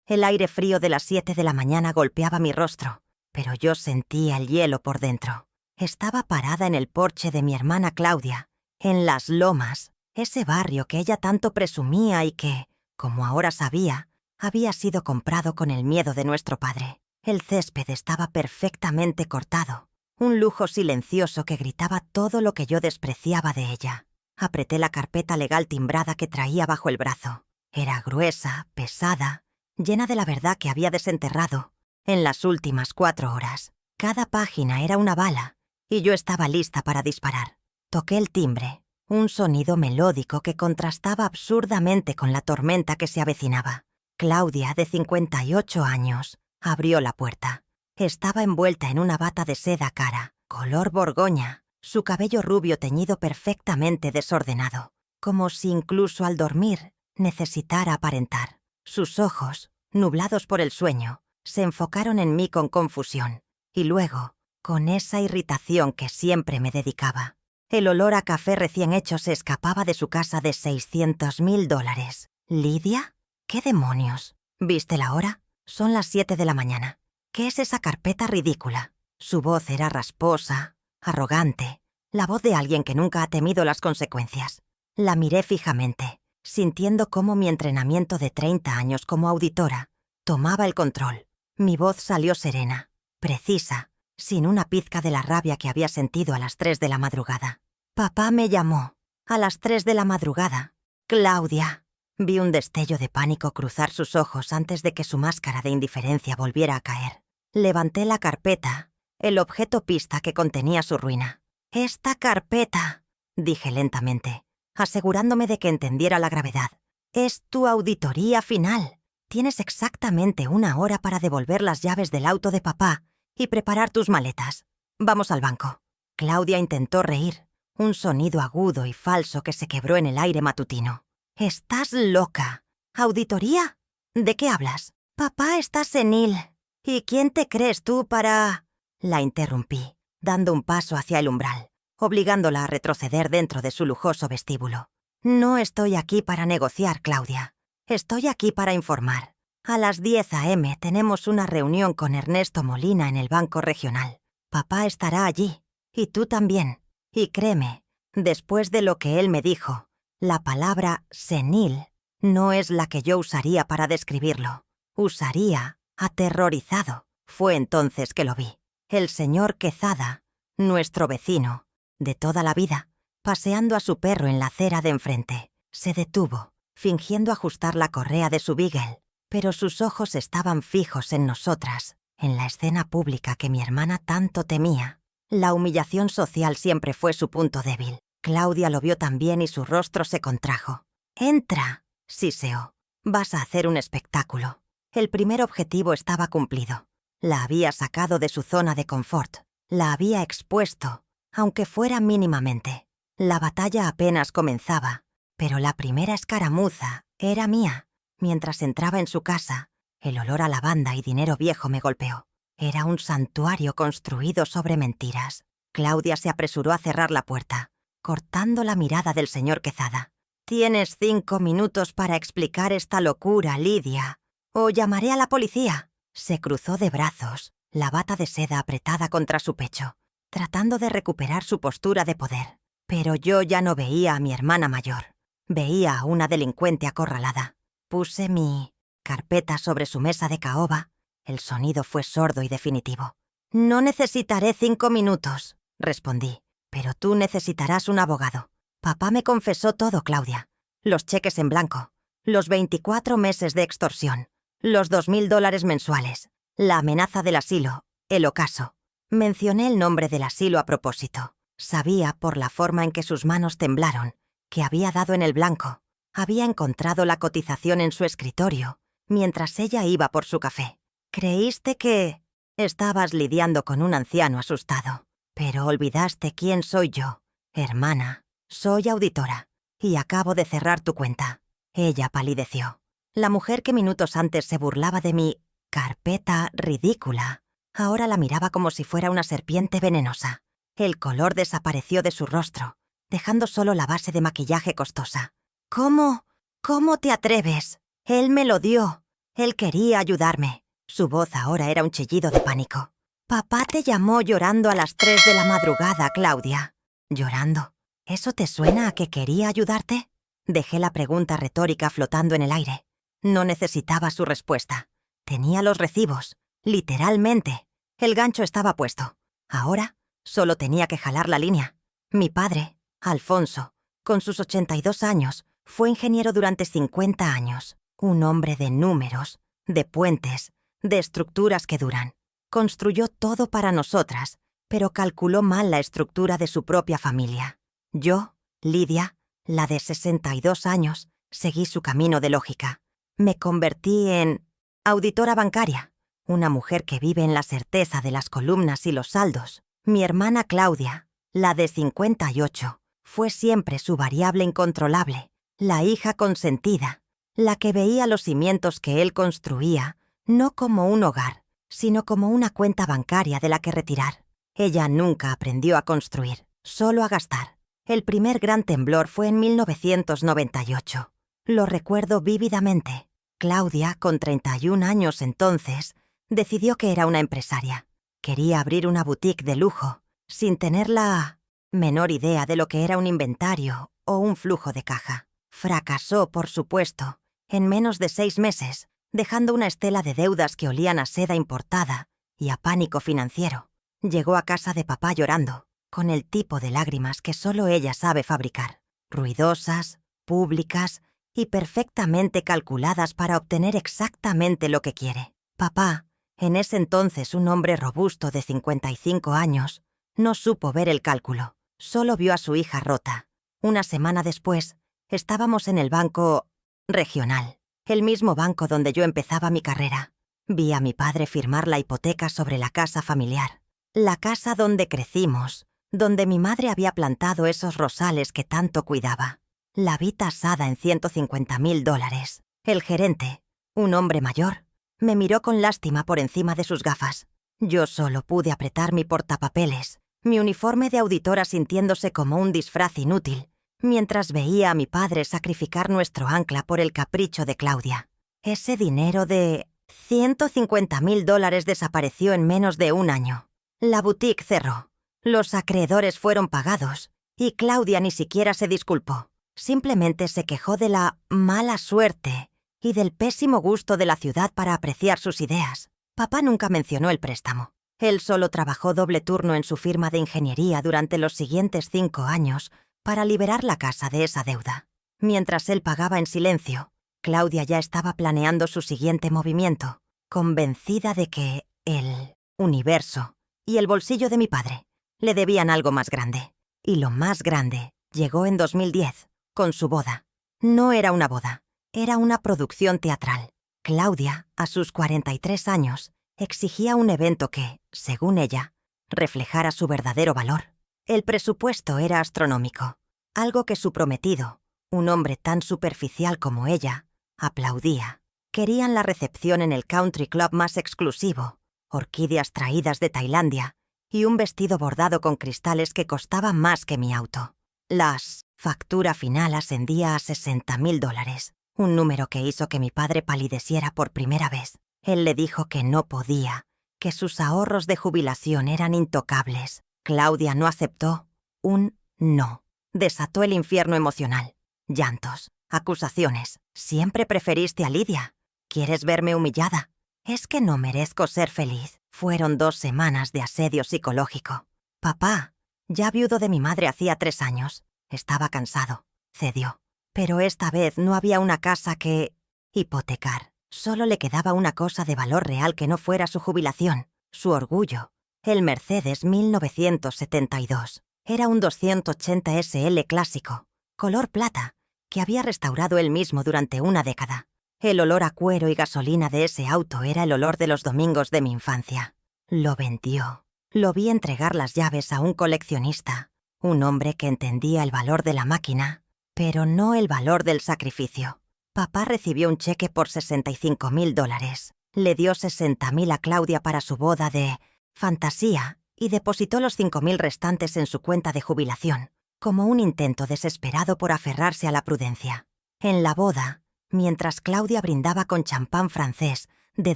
El aire frío de las 7 de la mañana golpeaba mi rostro, pero yo sentía el hielo por dentro. Estaba parada en el porche de mi hermana Claudia, en Las Lomas, ese barrio que ella tanto presumía y que, como ahora sabía, había sido comprado con el miedo de nuestro padre. El césped estaba perfectamente cortado, un lujo silencioso que gritaba todo lo que yo despreciaba de ella. Apreté la carpeta legal timbrada que traía bajo el brazo. Era gruesa, pesada, llena de la verdad que había desenterrado en las últimas 4 horas. Cada página era una bala, y yo estaba lista para disparar. Toqué el timbre, un sonido melódico que contrastaba absurdamente con la tormenta que se avecinaba. Claudia, de 58 años, abrió la puerta. Estaba envuelta en una bata de seda cara, color borgoña, su cabello rubio teñido perfectamente desordenado, como si incluso al dormir necesitara aparentar. Sus ojos, nublados por el sueño, se enfocaron en mí con confusión, y luego, con esa irritación que siempre me dedicaba. El olor a café recién hecho se escapaba de su casa de $600.000. ¿Lidia? ¿Qué demonios? ¿Viste la hora? Son las 7 de la mañana. ¿Qué es esa carpeta ridícula? Su voz era rasposa, arrogante, la voz de alguien que nunca ha temido las consecuencias. La miré fijamente, sintiendo cómo mi entrenamiento de 30 años como auditora tomaba el control. Mi voz salió serena, precisa, sin una pizca de la rabia que había sentido a las 3 de la madrugada. Papá me llamó. A las 3 de la madrugada. Claudia. Vi un destello de pánico cruzar sus ojos antes de que su máscara de indiferencia volviera a caer. Levanté la carpeta, el objeto pista que contenía su ruina. «Esta carpeta», dije lentamente, asegurándome de que entendiera la gravedad, «es tu auditoría final. Tienes exactamente 1 hora para devolver las llaves del auto de papá y preparar tus maletas. Vamos al banco». Claudia intentó reír, un sonido agudo y falso que se quebró en el aire matutino. «Estás loca. ¿Auditoría? ¿De qué hablas? Papá está senil. ¿Y quién te crees tú para...?» La interrumpí, dando un paso hacia el umbral, obligándola a retroceder dentro de su lujoso vestíbulo. «No estoy aquí para negociar, Claudia. Estoy aquí para informar. A las 10 a.m. tenemos una reunión con Ernesto Molina en el Banco Regional. Papá estará allí, y tú también. Y créeme, después de lo que él me dijo, la palabra senil no es la que yo usaría para describirlo. Usaría aterrorizado. Fue entonces que lo vi. El señor Quezada, nuestro vecino, de toda la vida, paseando a su perro en la acera de enfrente, se detuvo, fingiendo ajustar la correa de su beagle, pero sus ojos estaban fijos en nosotras, en la escena pública que mi hermana tanto temía. La humillación social siempre fue su punto débil. Claudia lo vio también y su rostro se contrajo. «Entra», siseó. «Vas a hacer un espectáculo». El primer objetivo estaba cumplido. La había sacado de su zona de confort. La había expuesto, aunque fuera mínimamente. La batalla apenas comenzaba, pero la primera escaramuza era mía. Mientras entraba en su casa, el olor a lavanda y dinero viejo me golpeó. Era un santuario construido sobre mentiras. Claudia se apresuró a cerrar la puerta, cortando la mirada del señor Quezada. «Tienes 5 minutos para explicar esta locura, Lidia, o llamaré a la policía». Se cruzó de brazos, la bata de seda apretada contra su pecho, tratando de recuperar su postura de poder. Pero yo ya no veía a mi hermana mayor. Veía a una delincuente acorralada. Puse mi carpeta sobre su mesa de caoba. El sonido fue sordo y definitivo. «No necesitaré 5 minutos», respondí. «Pero tú necesitarás un abogado. Papá me confesó todo, Claudia. Los cheques en blanco, los 24 meses de extorsión, los $2.000 mensuales, la amenaza del asilo, el ocaso». Mencioné el nombre del asilo a propósito. Sabía, por la forma en que sus manos temblaron, que había dado en el blanco. Había encontrado la cotización en su escritorio, mientras ella iba por su café. «Creíste que...» «Estabas lidiando con un anciano asustado. Pero olvidaste quién soy yo. Hermana, soy auditora, y acabo de cerrar tu cuenta». Ella palideció. La mujer que minutos antes se burlaba de mi carpeta ridícula, ahora la miraba como si fuera una serpiente venenosa. El color desapareció de su rostro, dejando solo la base de maquillaje costosa. «¿Cómo? ¿Cómo te atreves? Él me lo dio. Él quería ayudarme. Su voz ahora era un chillido de pánico. Papá te llamó llorando a las 3 de la madrugada, Claudia. ¿Llorando? ¿Eso te suena a que quería ayudarte? Dejé la pregunta retórica flotando en el aire. No necesitaba su respuesta. Tenía los recibos. Literalmente. El gancho estaba puesto. Ahora solo tenía que jalar la línea. Mi padre, Alfonso, con sus 82 años, fue ingeniero durante 50 años. Un hombre de números, de puentes, de estructuras que duran. Construyó todo para nosotras, pero calculó mal la estructura de su propia familia. Yo, Lidia, la de 62 años, seguí su camino de lógica. Me convertí en auditora bancaria, una mujer que vive en la certeza de las columnas y los saldos. Mi hermana Claudia, la de 58, fue siempre su variable incontrolable, la hija consentida, la que veía los cimientos que él construía, no como un hogar, sino como una cuenta bancaria de la que retirar. Ella nunca aprendió a construir, solo a gastar. El primer gran temblor fue en 1998. Lo recuerdo vívidamente. Claudia, con 31 años entonces, decidió que era una empresaria. Quería abrir una boutique de lujo, sin tener la menor idea de lo que era un inventario o un flujo de caja. Fracasó, por supuesto, en menos de 6 meses, dejando una estela de deudas que olían a seda importada y a pánico financiero. Llegó a casa de papá llorando, con el tipo de lágrimas que solo ella sabe fabricar, ruidosas, públicas y perfectamente calculadas para obtener exactamente lo que quiere. Papá, en ese entonces un hombre robusto de 55 años, no supo ver el cálculo, solo vio a su hija rota. Una semana después, estábamos en el banco regional, el mismo banco donde yo empezaba mi carrera. Vi a mi padre firmar la hipoteca sobre la casa familiar, la casa donde crecimos, donde mi madre había plantado esos rosales que tanto cuidaba. La vi tasada en $150,000. El gerente, un hombre mayor, me miró con lástima por encima de sus gafas. Yo solo pude apretar mi portapapeles, mi uniforme de auditora sintiéndose como un disfraz inútil, mientras veía a mi padre sacrificar nuestro ancla por el capricho de Claudia. Ese dinero de $150,000 desapareció en menos de un año. La boutique cerró. Los acreedores fueron pagados y Claudia ni siquiera se disculpó. Simplemente se quejó de la mala suerte y del pésimo gusto de la ciudad para apreciar sus ideas. Papá nunca mencionó el préstamo. Él solo trabajó doble turno en su firma de ingeniería durante los siguientes 5 años para liberar la casa de esa deuda. Mientras él pagaba en silencio, Claudia ya estaba planeando su siguiente movimiento, convencida de que el universo y el bolsillo de mi padre le debían algo más grande. Y lo más grande llegó en 2010, con su boda. No era una boda, era una producción teatral. Claudia, a sus 43 años, exigía un evento que, según ella, reflejara su verdadero valor. El presupuesto era astronómico, algo que su prometido, un hombre tan superficial como ella, aplaudía. Querían la recepción en el country club más exclusivo, orquídeas traídas de Tailandia y un vestido bordado con cristales que costaba más que mi auto. La factura final ascendía a $60,000, un número que hizo que mi padre palideciera por primera vez. Él le dijo que no podía, que sus ahorros de jubilación eran intocables. Claudia no aceptó un no. Desató el infierno emocional. Llantos, acusaciones. Siempre preferiste a Lidia. ¿Quieres verme humillada? Es que no merezco ser feliz. Fueron 2 semanas de asedio psicológico. Papá, ya viudo de mi madre hacía 3 años, estaba cansado. Cedió. Pero esta vez no había una casa que hipotecar. Solo le quedaba una cosa de valor real que no fuera su jubilación, su orgullo. El Mercedes 1972. Era un 280 SL clásico, color plata, que había restaurado él mismo durante una década. El olor a cuero y gasolina de ese auto era el olor de los domingos de mi infancia. Lo vendió. Lo vi entregar las llaves a un coleccionista, un hombre que entendía el valor de la máquina, pero no el valor del sacrificio. Papá recibió un cheque por $65,000. Le dio 60,000 a Claudia para su boda de fantasía y depositó los 5,000 restantes en su cuenta de jubilación, como un intento desesperado por aferrarse a la prudencia. En la boda, Mientras Claudia brindaba con champán francés de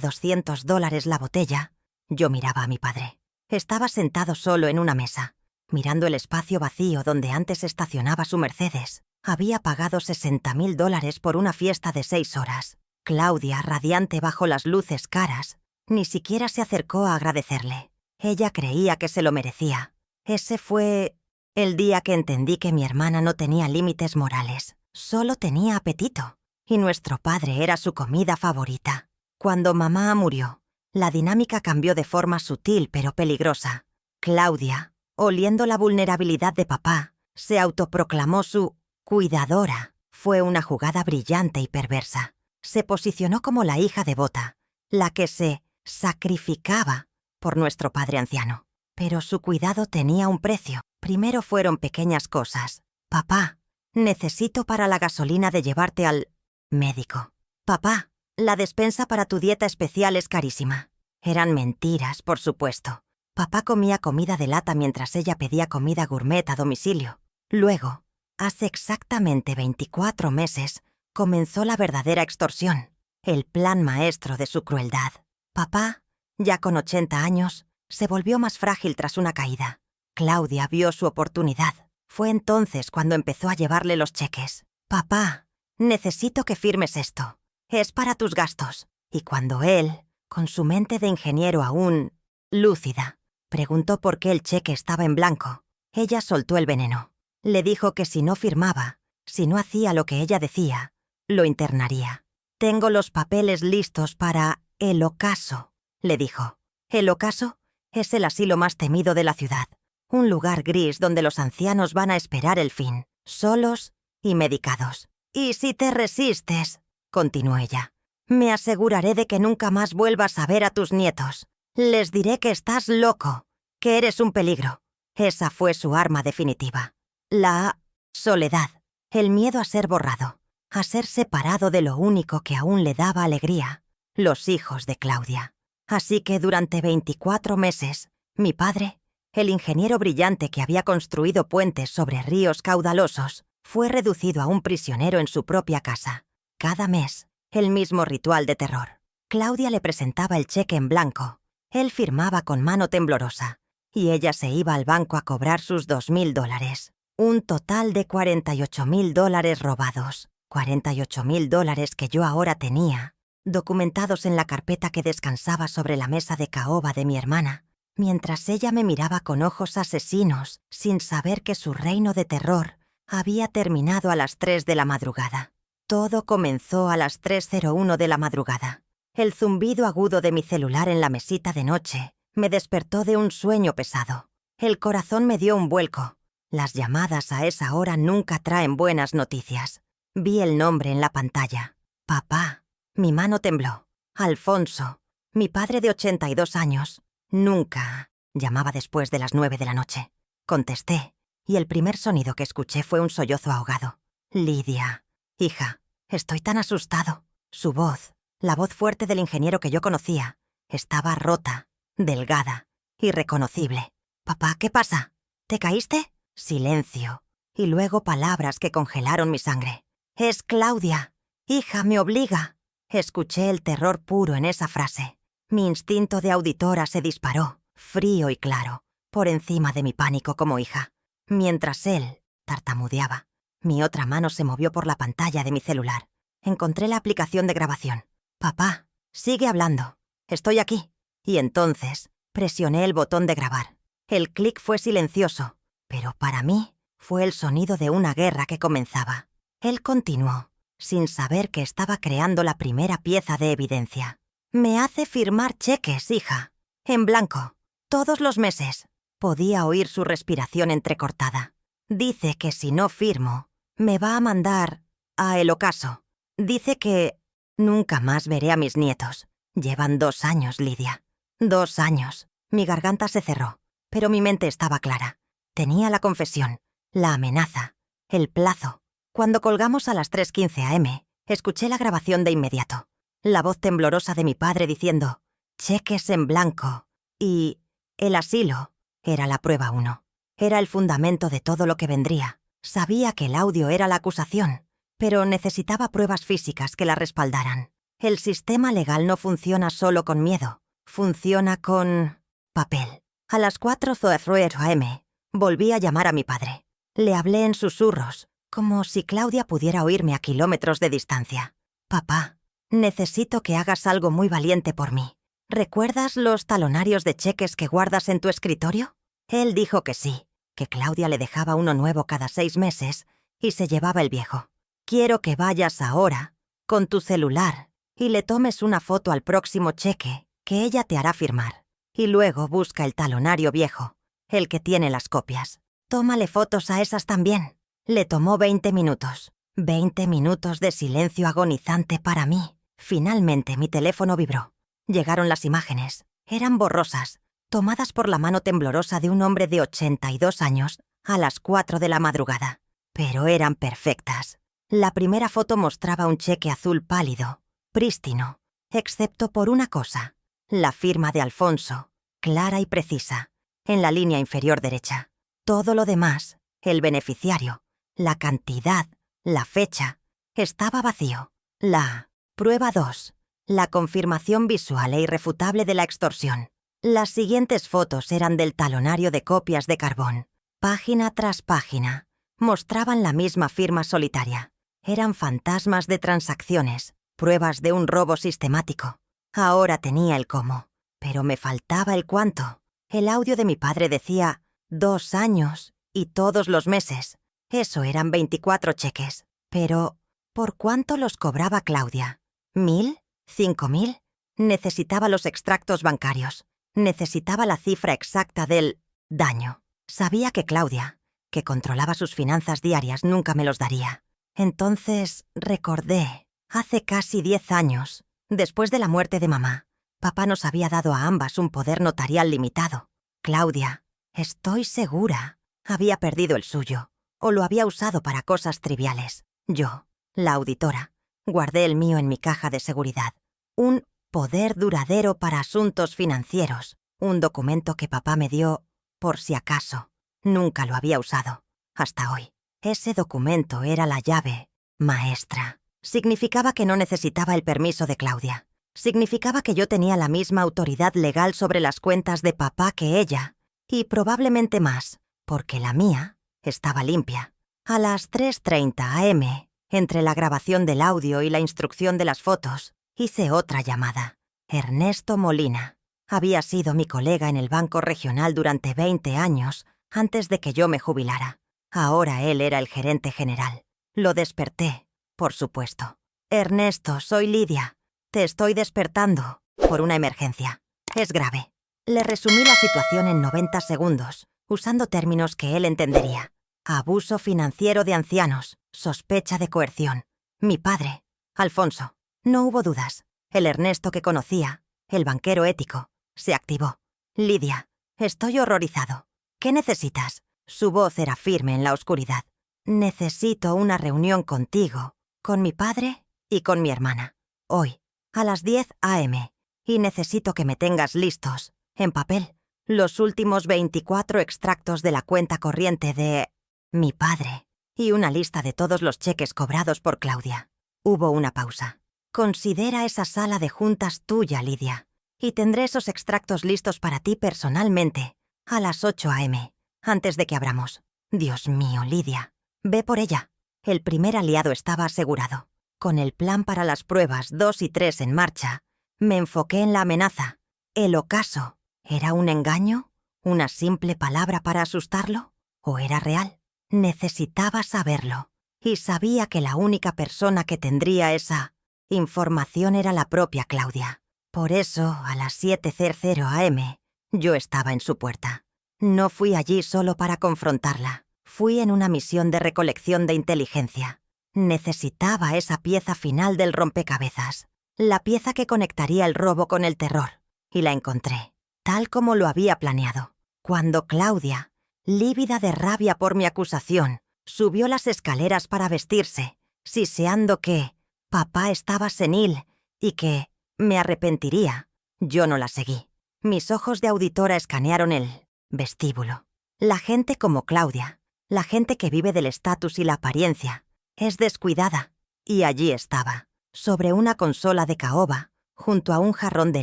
$200 la botella, yo miraba a mi padre. Estaba sentado solo en una mesa, mirando el espacio vacío donde antes estacionaba su Mercedes. Había pagado $60.000 por una fiesta de 6 horas. Claudia, radiante bajo las luces caras, ni siquiera se acercó a agradecerle. Ella creía que se lo merecía. Ese fue el día que entendí que mi hermana no tenía límites morales, solo tenía apetito, y nuestro padre era su comida favorita. Cuando mamá murió, la dinámica cambió de forma sutil pero peligrosa. Claudia, oliendo la vulnerabilidad de papá, se autoproclamó su cuidadora. Fue una jugada brillante y perversa. Se posicionó como la hija devota, la que se sacrificaba por nuestro padre anciano. Pero su cuidado tenía un precio. Primero fueron pequeñas cosas. Papá, necesito para la gasolina de llevarte al médico. Papá, la despensa para tu dieta especial es carísima. Eran mentiras, por supuesto. Papá comía comida de lata mientras ella pedía comida gourmet a domicilio. Luego, hace exactamente 24 meses, comenzó la verdadera extorsión, el plan maestro de su crueldad. Papá, ya con 80 años, se volvió más frágil tras una caída. Claudia vio su oportunidad. Fue entonces cuando empezó a llevarle los cheques. Papá, necesito que firmes esto. Es para tus gastos. Y cuando él, con su mente de ingeniero aún lúcida, preguntó por qué el cheque estaba en blanco, ella soltó el veneno. Le dijo que si no firmaba, si no hacía lo que ella decía, lo internaría. Tengo los papeles listos para el ocaso, le dijo. El ocaso es el asilo más temido de la ciudad. Un lugar gris donde los ancianos van a esperar el fin, solos y medicados. Y si te resistes, continuó ella, me aseguraré de que nunca más vuelvas a ver a tus nietos. Les diré que estás loco, que eres un peligro. Esa fue su arma definitiva. La soledad, el miedo a ser borrado, a ser separado de lo único que aún le daba alegría, los hijos de Claudia. Así que durante 24 meses, mi padre, el ingeniero brillante que había construido puentes sobre ríos caudalosos, fue reducido a un prisionero en su propia casa. Cada mes, el mismo ritual de terror. Claudia le presentaba el cheque en blanco. Él firmaba con mano temblorosa, y ella se iba al banco a cobrar sus $2.000. Un total de $48.000 robados. $48.000 que yo ahora tenía, documentados en la carpeta que descansaba sobre la mesa de caoba de mi hermana, mientras ella me miraba con ojos asesinos, sin saber que su reino de terror había terminado a las 3 de la madrugada. Todo comenzó a las 3:01 de la madrugada. El zumbido agudo de mi celular en la mesita de noche me despertó de un sueño pesado. El corazón me dio un vuelco. Las llamadas a esa hora nunca traen buenas noticias. Vi el nombre en la pantalla. Papá. Mi mano tembló. Alfonso. Mi padre de 82 años. Nunca. Llamaba después de las 9 de la noche. Contesté, y el primer sonido que escuché fue un sollozo ahogado. Lidia. Hija, estoy tan asustado. Su voz, la voz fuerte del ingeniero que yo conocía, estaba rota, delgada, irreconocible. Papá, ¿qué pasa? ¿Te caíste? Silencio. Y luego palabras que congelaron mi sangre. Es Claudia. Hija, me obliga. Escuché el terror puro en esa frase. Mi instinto de auditora se disparó, frío y claro, por encima de mi pánico como hija. Mientras él tartamudeaba, mi otra mano se movió por la pantalla de mi celular. Encontré la aplicación de grabación. Papá, sigue hablando. Estoy aquí. Y entonces presioné el botón de grabar. El clic fue silencioso, pero para mí fue el sonido de una guerra que comenzaba. Él continuó, sin saber que estaba creando la primera pieza de evidencia. Me hace firmar cheques, hija. En blanco. Todos los meses. Podía oír su respiración entrecortada. Dice que si no firmo, me va a mandar a el ocaso. Dice que nunca más veré a mis nietos. Llevan 2 años, Lidia. 2 años. Mi garganta se cerró, pero mi mente estaba clara. Tenía la confesión, la amenaza, el plazo. Cuando colgamos a las 3:15 am, escuché la grabación de inmediato. La voz temblorosa de mi padre diciendo, cheques en blanco. Y el asilo era la prueba 1. Era el fundamento de todo lo que vendría. Sabía que el audio era la acusación, pero necesitaba pruebas físicas que la respaldaran. El sistema legal no funciona solo con miedo, funciona con papel. A las 4:00 am, volví a llamar a mi padre. Le hablé en susurros, como si Claudia pudiera oírme a kilómetros de distancia. «Papá, necesito que hagas algo muy valiente por mí. ¿Recuerdas los talonarios de cheques que guardas en tu escritorio?» Él dijo que sí, que Claudia le dejaba uno nuevo cada 6 meses y se llevaba el viejo. «Quiero que vayas ahora, con tu celular, y le tomes una foto al próximo cheque que ella te hará firmar. Y luego busca el talonario viejo, el que tiene las copias. Tómale fotos a esas también». Le tomó 20 minutos. 20 minutos de silencio agonizante para mí. Finalmente mi teléfono vibró. Llegaron las imágenes. Eran borrosas, tomadas por la mano temblorosa de un hombre de 82 años a las 4 de la madrugada. Pero eran perfectas. La primera foto mostraba un cheque azul pálido, prístino, excepto por una cosa: la firma de Alfonso, clara y precisa, en la línea inferior derecha. Todo lo demás, el beneficiario, la cantidad, la fecha, estaba vacío. La prueba 2, la confirmación visual e irrefutable de la extorsión. Las siguientes fotos eran del talonario de copias de carbón. Página tras página, mostraban la misma firma solitaria. Eran fantasmas de transacciones, pruebas de un robo sistemático. Ahora tenía el cómo, pero me faltaba el cuánto. El audio de mi padre decía 2 años y todos los meses. Eso eran 24 cheques. Pero, ¿por cuánto los cobraba Claudia? ¿1.000? ¿5.000? Necesitaba los extractos bancarios. Necesitaba la cifra exacta del daño. Sabía que Claudia, que controlaba sus finanzas diarias, nunca me los daría. Entonces recordé, hace casi 10 años, después de la muerte de mamá, papá nos había dado a ambas un poder notarial limitado. Claudia, estoy segura, había perdido el suyo, o lo había usado para cosas triviales. Yo, la auditora, guardé el mío en mi caja de seguridad. Un poder duradero para asuntos financieros, un documento que papá me dio por si acaso. Nunca lo había usado, hasta hoy. Ese documento era la llave maestra. Significaba que no necesitaba el permiso de Claudia. Significaba que yo tenía la misma autoridad legal sobre las cuentas de papá que ella, y probablemente más, porque la mía estaba limpia. A las 3:30 am, entre la grabación del audio y la instrucción de las fotos, hice otra llamada. Ernesto Molina. Había sido mi colega en el Banco Regional durante 20 años, antes de que yo me jubilara. Ahora él era el gerente general. Lo desperté, por supuesto. «Ernesto, soy Lidia. Te estoy despertando por una emergencia. Es grave». Le resumí la situación en 90 segundos, usando términos que él entendería. Abuso financiero de ancianos, sospecha de coerción. Mi padre, Alfonso. No hubo dudas. El Ernesto que conocía, el banquero ético, se activó. «Lidia, estoy horrorizado. ¿Qué necesitas?» Su voz era firme en la oscuridad. «Necesito una reunión contigo, con mi padre y con mi hermana. Hoy, a las 10 am. Y necesito que me tengas listos, en papel, los últimos 24 extractos de la cuenta corriente de mi padre y una lista de todos los cheques cobrados por Claudia». Hubo una pausa. «Considera esa sala de juntas tuya, Lidia, y tendré esos extractos listos para ti personalmente, a las 8 am, antes de que abramos. Dios mío, Lidia, ve por ella». El primer aliado estaba asegurado. Con el plan para las pruebas 2 y 3 en marcha, me enfoqué en la amenaza. ¿El ocaso era un engaño? ¿Una simple palabra para asustarlo? ¿O era real? Necesitaba saberlo. Y sabía que la única persona que tendría esa información era la propia Claudia. Por eso, a las 7:00 am, yo estaba en su puerta. No fui allí solo para confrontarla. Fui en una misión de recolección de inteligencia. Necesitaba esa pieza final del rompecabezas, la pieza que conectaría el robo con el terror. Y la encontré, tal como lo había planeado. Cuando Claudia, lívida de rabia por mi acusación, subió las escaleras para vestirse, siseando que papá estaba senil y que me arrepentiría, yo no la seguí. Mis ojos de auditora escanearon el vestíbulo. La gente como Claudia, la gente que vive del estatus y la apariencia, es descuidada, Y allí estaba, sobre una consola de caoba, junto a un jarrón de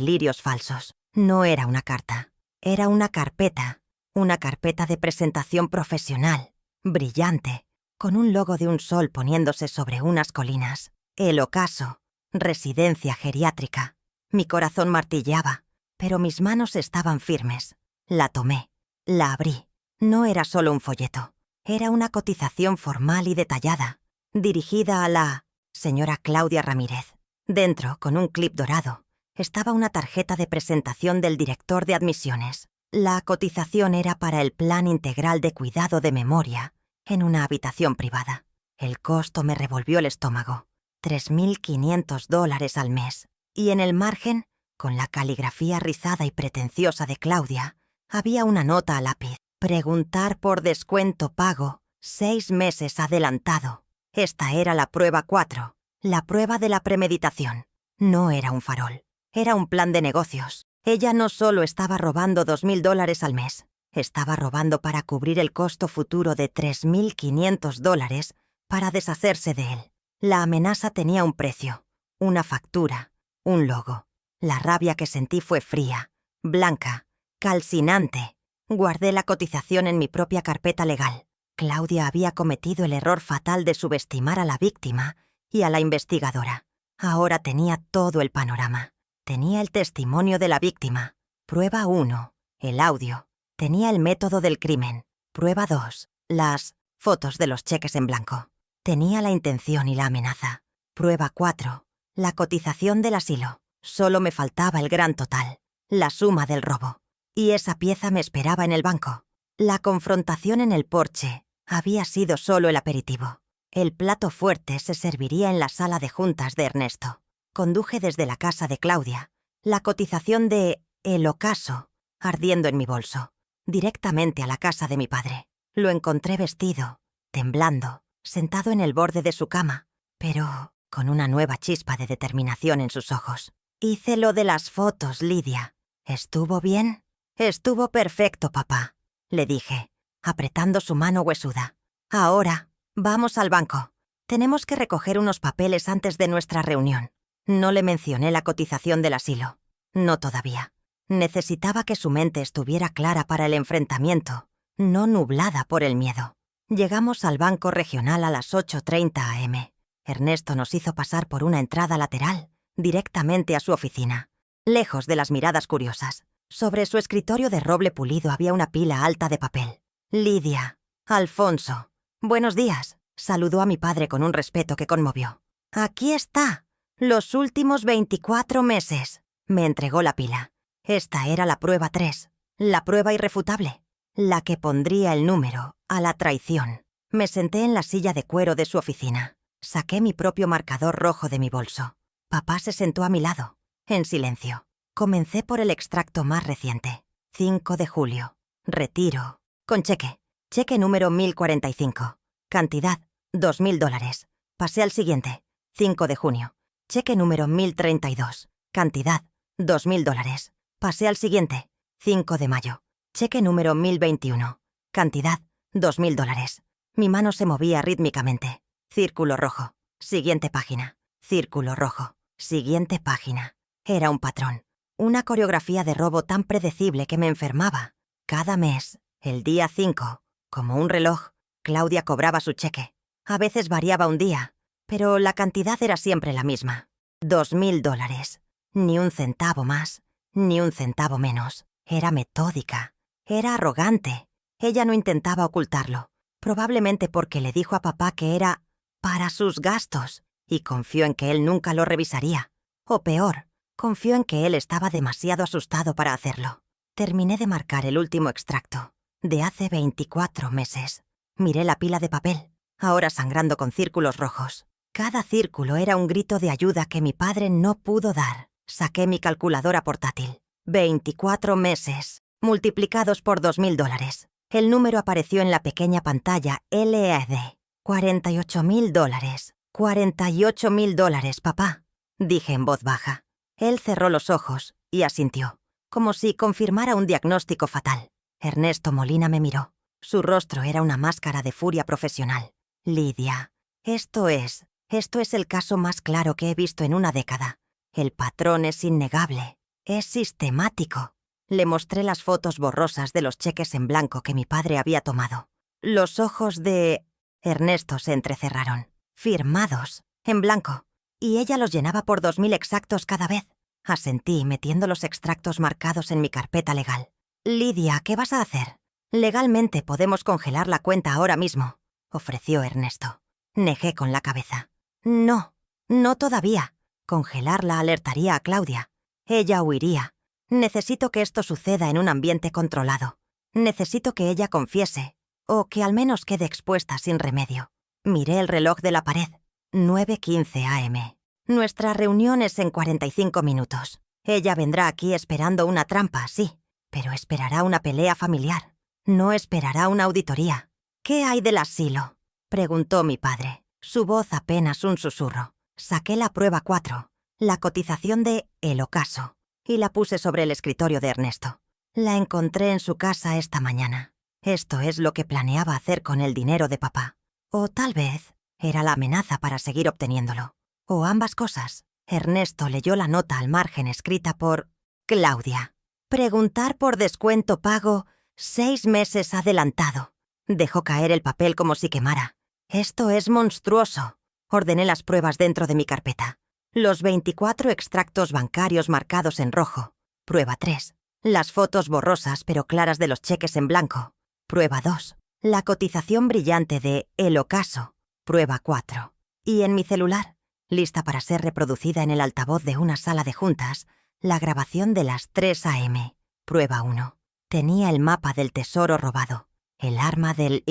lirios falsos. No era una carta, era una carpeta de presentación profesional, brillante, con un logo de un sol poniéndose sobre unas colinas. El ocaso, residencia geriátrica. Mi corazón martilleaba, pero mis manos estaban firmes. La tomé, la abrí. No era solo un folleto, era una cotización formal y detallada, dirigida a la señora Claudia Ramírez. Dentro, con un clip dorado, estaba una tarjeta de presentación del director de admisiones. La cotización era para el plan integral de cuidado de memoria en una habitación privada. El costo me revolvió el estómago. $3.500 al mes. Y en el margen, con la caligrafía rizada y pretenciosa de Claudia, había una nota a lápiz. Preguntar por descuento pago 6 meses adelantado. Esta era la prueba 4, la prueba de la premeditación. No era un farol, era un plan de negocios. Ella no solo estaba robando $2.000 al mes, estaba robando para cubrir el costo futuro de $3.500 para deshacerse de él. La amenaza tenía un precio, una factura, un logo. La rabia que sentí fue fría, blanca, calcinante. Guardé la cotización en mi propia carpeta legal. Claudia había cometido el error fatal de subestimar a la víctima y a la investigadora. Ahora tenía todo el panorama. Tenía el testimonio de la víctima. Prueba 1, el audio. Tenía el método del crimen. Prueba 2, las fotos de los cheques en blanco. Tenía la intención y la amenaza. Prueba 4, la cotización del asilo. Solo me faltaba el gran total, la suma del robo. Y esa pieza me esperaba en el banco. La confrontación en el porche había sido solo el aperitivo. El plato fuerte se serviría en la sala de juntas de Ernesto. Conduje desde la casa de Claudia la cotización de El Ocaso ardiendo en mi bolso, directamente a la casa de mi padre. Lo encontré vestido, temblando, sentado en el borde de su cama, pero con una nueva chispa de determinación en sus ojos. Hice lo de las fotos, Lidia. ¿Estuvo bien? Estuvo perfecto, papá, le dije, apretando su mano huesuda. Ahora, vamos al banco. Tenemos que recoger unos papeles antes de nuestra reunión. No le mencioné la cotización del asilo. No todavía. Necesitaba que su mente estuviera clara para el enfrentamiento, no nublada por el miedo. Llegamos al banco regional a las 8:30 a.m. Ernesto nos hizo pasar por una entrada lateral, directamente a su oficina, lejos de las miradas curiosas. Sobre su escritorio de roble pulido había una pila alta de papel. Lidia, Alfonso, buenos días, saludó a mi padre con un respeto que conmovió. Aquí está, los últimos 24 meses. Me entregó la pila. Esta era la prueba 3, la prueba irrefutable, la que pondría el número a la traición. Me senté en la silla de cuero de su oficina. Saqué mi propio marcador rojo de mi bolso. Papá se sentó a mi lado, en silencio. Comencé por el extracto más reciente. 5 de julio. Retiro. Con cheque. Cheque número 1045. Cantidad, $2.000. Pasé al siguiente. 5 de junio. Cheque número 1032. Cantidad, $2.000. Pasé al siguiente. 5 de mayo. Cheque número 1021. Cantidad, $2.000. Mi mano se movía rítmicamente. Círculo rojo. Siguiente página. Círculo rojo. Siguiente página. Era un patrón. Una coreografía de robo tan predecible que me enfermaba. Cada mes, el día 5, como un reloj, Claudia cobraba su cheque. A veces variaba un día, pero la cantidad era siempre la misma. $2.000. Ni un centavo más, ni un centavo menos. Era metódica. Era arrogante. Ella no intentaba ocultarlo, probablemente porque le dijo a papá que era para sus gastos, y confió en que él nunca lo revisaría. O peor, confió en que él estaba demasiado asustado para hacerlo. Terminé de marcar el último extracto, de hace 24 meses. Miré la pila de papel, ahora sangrando con círculos rojos. Cada círculo era un grito de ayuda que mi padre no pudo dar. Saqué mi calculadora portátil. 24 meses, multiplicados por $2.000. El número apareció en la pequeña pantalla LED. $48.000. $48.000, papá, dije en voz baja. Él cerró los ojos y asintió, como si confirmara un diagnóstico fatal. Ernesto Molina me miró. Su rostro era una máscara de furia profesional. Lidia, esto es Esto es el caso más claro que he visto en una década. El patrón es innegable. Es sistemático. Le mostré las fotos borrosas de los cheques en blanco que mi padre había tomado. Los ojos de Ernesto se entrecerraron. Firmados, en blanco. Y ella los llenaba por 2000 exactos cada vez. Asentí, metiendo los extractos marcados en mi carpeta legal. «Lidia, ¿qué vas a hacer? Legalmente podemos congelar la cuenta ahora mismo», ofreció Ernesto. Negué con la cabeza. «No, no todavía. Congelarla alertaría a Claudia. Ella huiría. Necesito que esto suceda en un ambiente controlado. Necesito que ella confiese, o que al menos quede expuesta sin remedio». Miré el reloj de la pared. 9:15 a.m. Nuestra reunión es en 45 minutos. Ella vendrá aquí esperando una trampa, sí, pero esperará una pelea familiar. No esperará una auditoría. «¿Qué hay del asilo?», preguntó mi padre. Su voz apenas un susurro. Saqué la prueba 4, la cotización de El Ocaso, y la puse sobre el escritorio de Ernesto. La encontré en su casa esta mañana. Esto es lo que planeaba hacer con el dinero de papá. O tal vez era la amenaza para seguir obteniéndolo. O ambas cosas. Ernesto leyó la nota al margen escrita por Claudia. «Preguntar por descuento pago 6 meses adelantado». Dejó caer el papel como si quemara. «Esto es monstruoso». Ordené las pruebas dentro de mi carpeta. Los 24 extractos bancarios marcados en rojo. Prueba 3. Las fotos borrosas pero claras de los cheques en blanco. Prueba 2. La cotización brillante de El Ocaso. Prueba 4. Y en mi celular, lista para ser reproducida en el altavoz de una sala de juntas, la grabación de las 3 a.m. Prueba 1. Tenía el mapa del tesoro robado, el arma del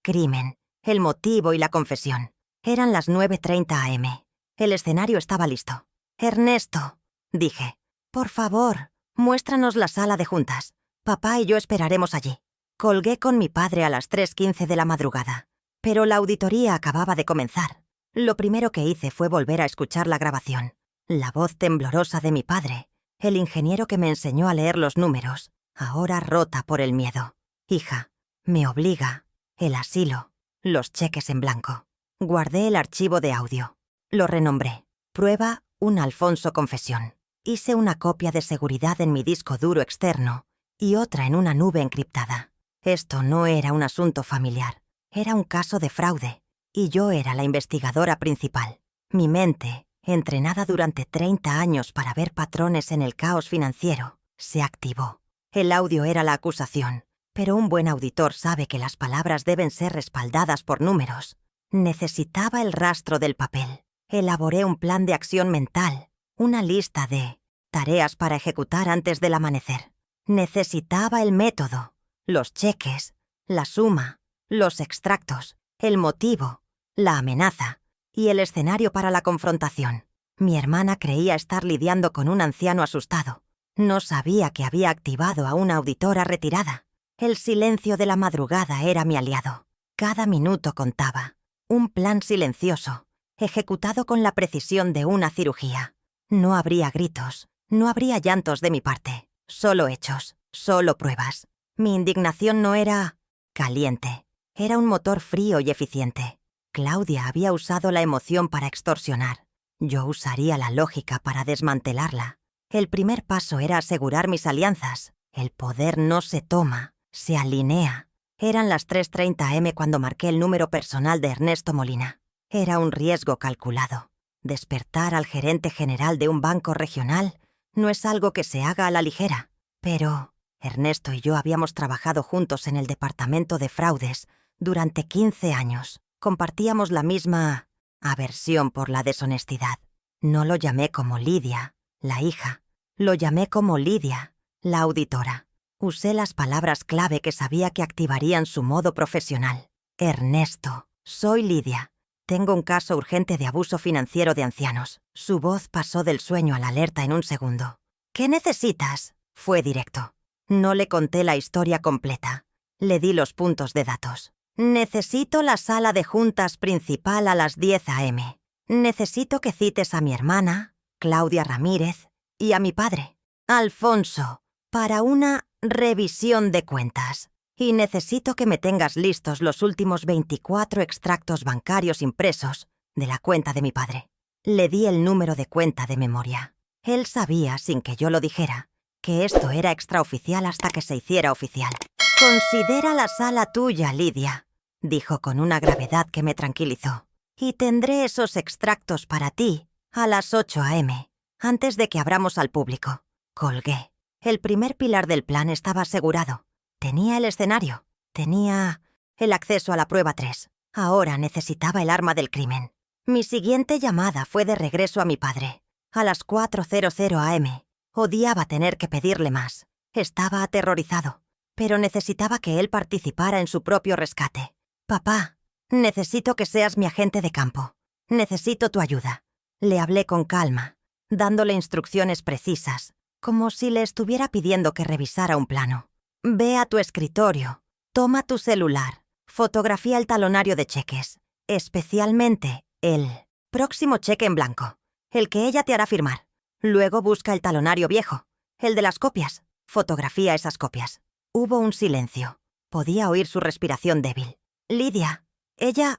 crimen, el motivo y la confesión. Eran las 9:30 a.m. El escenario estaba listo. «Ernesto», dije, «por favor, muéstranos la sala de juntas. Papá y yo esperaremos allí». Colgué con mi padre a las 3:15 de la madrugada, pero la auditoría acababa de comenzar. Lo primero que hice fue volver a escuchar la grabación. La voz temblorosa de mi padre, el ingeniero que me enseñó a leer los números, ahora rota por el miedo. «Hija, me obliga, el asilo, los cheques en blanco». Guardé el archivo de audio. Lo renombré. Prueba un Alfonso Confesión. Hice una copia de seguridad en mi disco duro externo y otra en una nube encriptada. Esto no era un asunto familiar. Era un caso de fraude. Y yo era la investigadora principal. Mi mente, entrenada durante 30 años para ver patrones en el caos financiero, se activó. El audio era la acusación, pero un buen auditor sabe que las palabras deben ser respaldadas por números. Necesitaba el rastro del papel. Elaboré un plan de acción mental, una lista de tareas para ejecutar antes del amanecer. Necesitaba el método, los cheques, la suma, los extractos, el motivo, la amenaza y el escenario para la confrontación. Mi hermana creía estar lidiando con un anciano asustado. No sabía que había activado a una auditora retirada. El silencio de la madrugada era mi aliado. Cada minuto contaba. Un plan silencioso, ejecutado con la precisión de una cirugía. No habría gritos, no habría llantos de mi parte. Solo hechos, solo pruebas. Mi indignación no era caliente. Era un motor frío y eficiente. Claudia había usado la emoción para extorsionar. Yo usaría la lógica para desmantelarla. El primer paso era asegurar mis alianzas. El poder no se toma, se alinea. Eran las 3:30 a.m. cuando marqué el número personal de Ernesto Molina. Era un riesgo calculado. Despertar al gerente general de un banco regional no es algo que se haga a la ligera. Pero Ernesto y yo habíamos trabajado juntos en el departamento de fraudes durante 15 años. Compartíamos la misma aversión por la deshonestidad. No lo llamé como Lidia, la hija. Lo llamé como Lidia, la auditora. Usé las palabras clave que sabía que activarían su modo profesional. «Ernesto, soy Lidia. Tengo un caso urgente de abuso financiero de ancianos». Su voz pasó del sueño a la alerta en un segundo. «¿Qué necesitas?», fue directo. No le conté la historia completa. Le di los puntos de datos. «Necesito la sala de juntas principal a las 10 a.m. Necesito que cites a mi hermana, Claudia Ramírez, y a mi padre, Alfonso, para una revisión de cuentas. Y necesito que me tengas listos los últimos 24 extractos bancarios impresos de la cuenta de mi padre. Le di el número de cuenta de memoria. Él sabía, sin que yo lo dijera, que esto era extraoficial hasta que se hiciera oficial. «Considera la sala tuya, Lidia», dijo con una gravedad que me tranquilizó. «Y tendré esos extractos para ti a las 8 a.m., antes de que abramos al público». Colgué. El primer pilar del plan estaba asegurado. Tenía el escenario. Tenía el acceso a la prueba 3. Ahora necesitaba el arma del crimen. Mi siguiente llamada fue de regreso a mi padre. A las 4:00 a.m. Odiaba tener que pedirle más. Estaba aterrorizado, pero necesitaba que él participara en su propio rescate. «Papá, necesito que seas mi agente de campo. Necesito tu ayuda». Le hablé con calma, dándole instrucciones precisas, como si le estuviera pidiendo que revisara un plano. «Ve a tu escritorio, toma tu celular, fotografía el talonario de cheques, especialmente el próximo cheque en blanco, el que ella te hará firmar. Luego busca el talonario viejo, el de las copias. Fotografía esas copias». Hubo un silencio. Podía oír su respiración débil. «Lidia, ella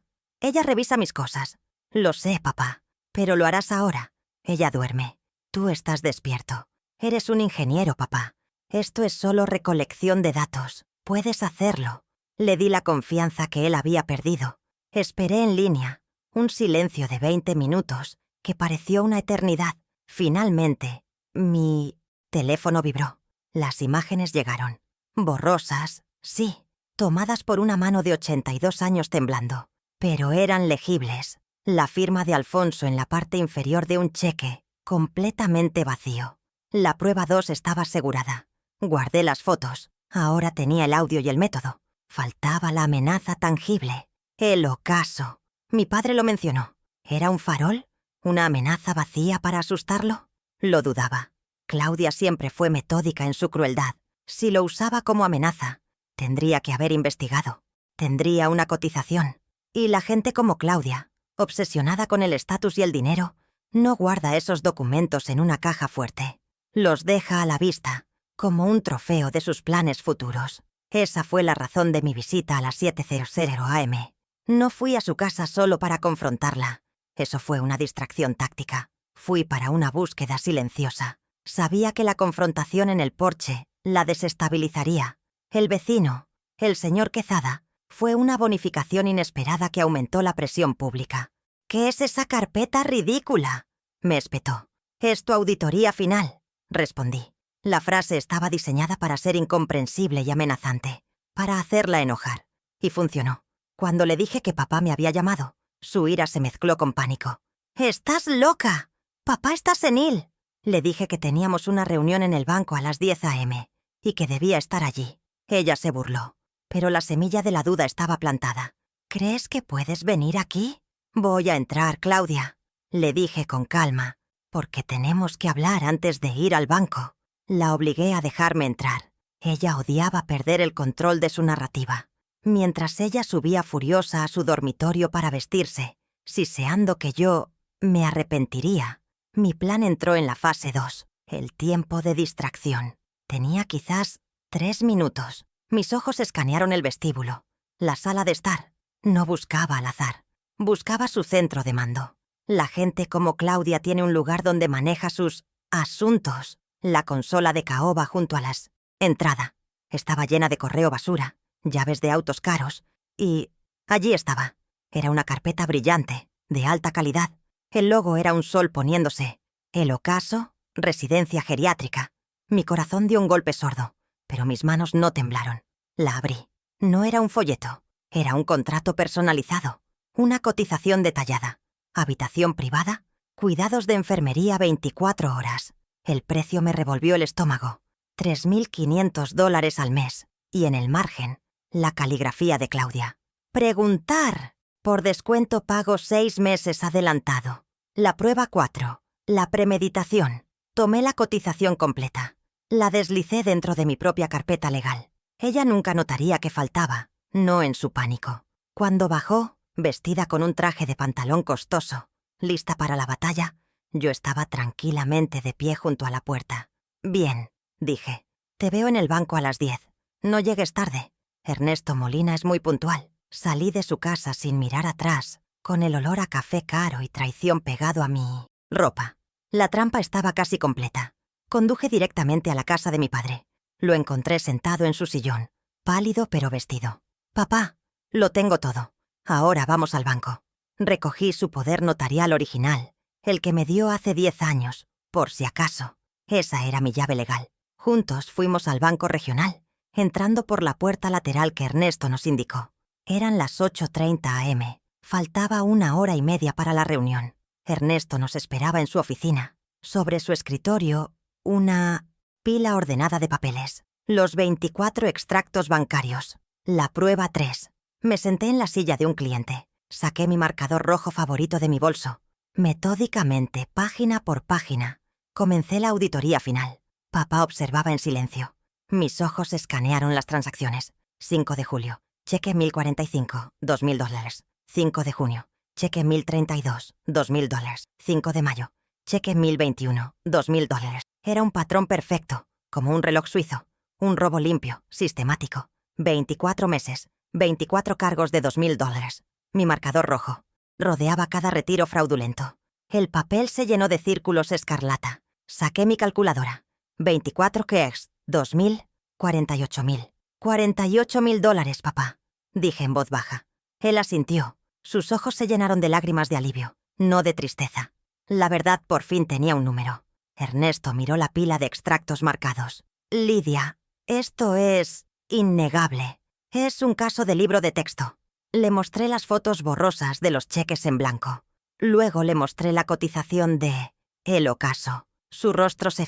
revisa mis cosas». «Lo sé, papá, pero lo harás ahora. Ella duerme. Tú estás despierto. Eres un ingeniero, papá. Esto es solo recolección de datos. Puedes hacerlo». Le di la confianza que él había perdido. Esperé en línea. Un silencio de 20 minutos, que pareció una eternidad. Finalmente, mi teléfono vibró. Las imágenes llegaron. Borrosas, sí, tomadas por una mano de 82 años temblando. Pero eran legibles. La firma de Alfonso en la parte inferior de un cheque, completamente vacío. La prueba 2 estaba asegurada. Guardé las fotos. Ahora tenía el audio y el método. Faltaba la amenaza tangible. El ocaso. Mi padre lo mencionó. ¿Era un farol? ¿Una amenaza vacía para asustarlo? Lo dudaba. Claudia siempre fue metódica en su crueldad. Si lo usaba como amenaza, tendría que haber investigado. Tendría una cotización. Y la gente como Claudia, obsesionada con el estatus y el dinero, no guarda esos documentos en una caja fuerte. Los deja a la vista, como un trofeo de sus planes futuros. Esa fue la razón de mi visita a las 7:00 a.m. No fui a su casa solo para confrontarla. Eso fue una distracción táctica. Fui para una búsqueda silenciosa. Sabía que la confrontación en el porche la desestabilizaría. El vecino, el señor Quezada, fue una bonificación inesperada que aumentó la presión pública. «¿Qué es esa carpeta ridícula?», me espetó. «Es tu auditoría final», respondí. La frase estaba diseñada para ser incomprensible y amenazante, para hacerla enojar. Y funcionó. Cuando le dije que papá me había llamado, su ira se mezcló con pánico. «¡Estás loca! Papá está senil». Le dije que teníamos una reunión en el banco a las 10 a.m. y que debía estar allí. Ella se burló, pero la semilla de la duda estaba plantada. «¿Crees que puedes venir aquí?» «Voy a entrar, Claudia», le dije con calma, «porque tenemos que hablar antes de ir al banco». La obligué a dejarme entrar. Ella odiaba perder el control de su narrativa. Mientras ella subía furiosa a su dormitorio para vestirse, siseando que yo me arrepentiría, mi plan entró en la fase 2, el tiempo de distracción. Tenía quizás 3 minutos. Mis ojos escanearon el vestíbulo, la sala de estar. No buscaba al azar. Buscaba su centro de mando. La gente como Claudia tiene un lugar donde maneja sus asuntos. La consola de caoba junto a las entrada. Estaba llena de correo basura, llaves de autos caros, y allí estaba. Era una carpeta brillante, de alta calidad. El logo era un sol poniéndose. El ocaso, residencia geriátrica. Mi corazón dio un golpe sordo, pero mis manos no temblaron. La abrí. No era un folleto, era un contrato personalizado, una cotización detallada, habitación privada, cuidados de enfermería 24 horas. El precio me revolvió el estómago. $3.500 al mes. Y en el margen, la caligrafía de Claudia. «Preguntar. Por descuento pago 6 meses adelantado. La prueba 4. La premeditación». Tomé la cotización completa. La deslicé dentro de mi propia carpeta legal. Ella nunca notaría que faltaba, no en su pánico. Cuando bajó, vestida con un traje de pantalón costoso, lista para la batalla, yo estaba tranquilamente de pie junto a la puerta. «Bien», dije. «Te veo en el banco a las 10. No llegues tarde. Ernesto Molina es muy puntual». Salí de su casa sin mirar atrás, con el olor a café caro y traición pegado a mi ropa. La trampa estaba casi completa. Conduje directamente a la casa de mi padre. Lo encontré sentado en su sillón, pálido pero vestido. «Papá, lo tengo todo. Ahora vamos al banco». Recogí su poder notarial original, el que me dio hace 10 años, por si acaso. Esa era mi llave legal. Juntos fuimos al banco regional, entrando por la puerta lateral que Ernesto nos indicó. Eran las 8:30 am. Faltaba 1 hora y media para la reunión. Ernesto nos esperaba en su oficina. Sobre su escritorio, una pila ordenada de papeles. Los 24 extractos bancarios. La prueba 3. Me senté en la silla de un cliente. Saqué mi marcador rojo favorito de mi bolso. Metódicamente, página por página, comencé la auditoría final. Papá observaba en silencio. Mis ojos escanearon las transacciones. 5 de julio. Cheque 1045, $2.000. 5 de junio. Cheque 1032, $2.000. 5 de mayo. Cheque 1021, $2.000. Era un patrón perfecto, como un reloj suizo. Un robo limpio, sistemático. 24 meses, 24 cargos de $2.000. Mi marcador rojo. Rodeaba cada retiro fraudulento. El papel se llenó de círculos escarlata. Saqué mi calculadora. 24 que es 2.000, 48.000. $48.000, papá, dije en voz baja. Él asintió. Sus ojos se llenaron de lágrimas de alivio, no de tristeza. La verdad por fin tenía un número. Ernesto miró la pila de extractos marcados. «Lidia, esto es innegable. Es un caso de libro de texto». Le mostré las fotos borrosas de los cheques en blanco. Luego le mostré la cotización de El Ocaso. Su rostro se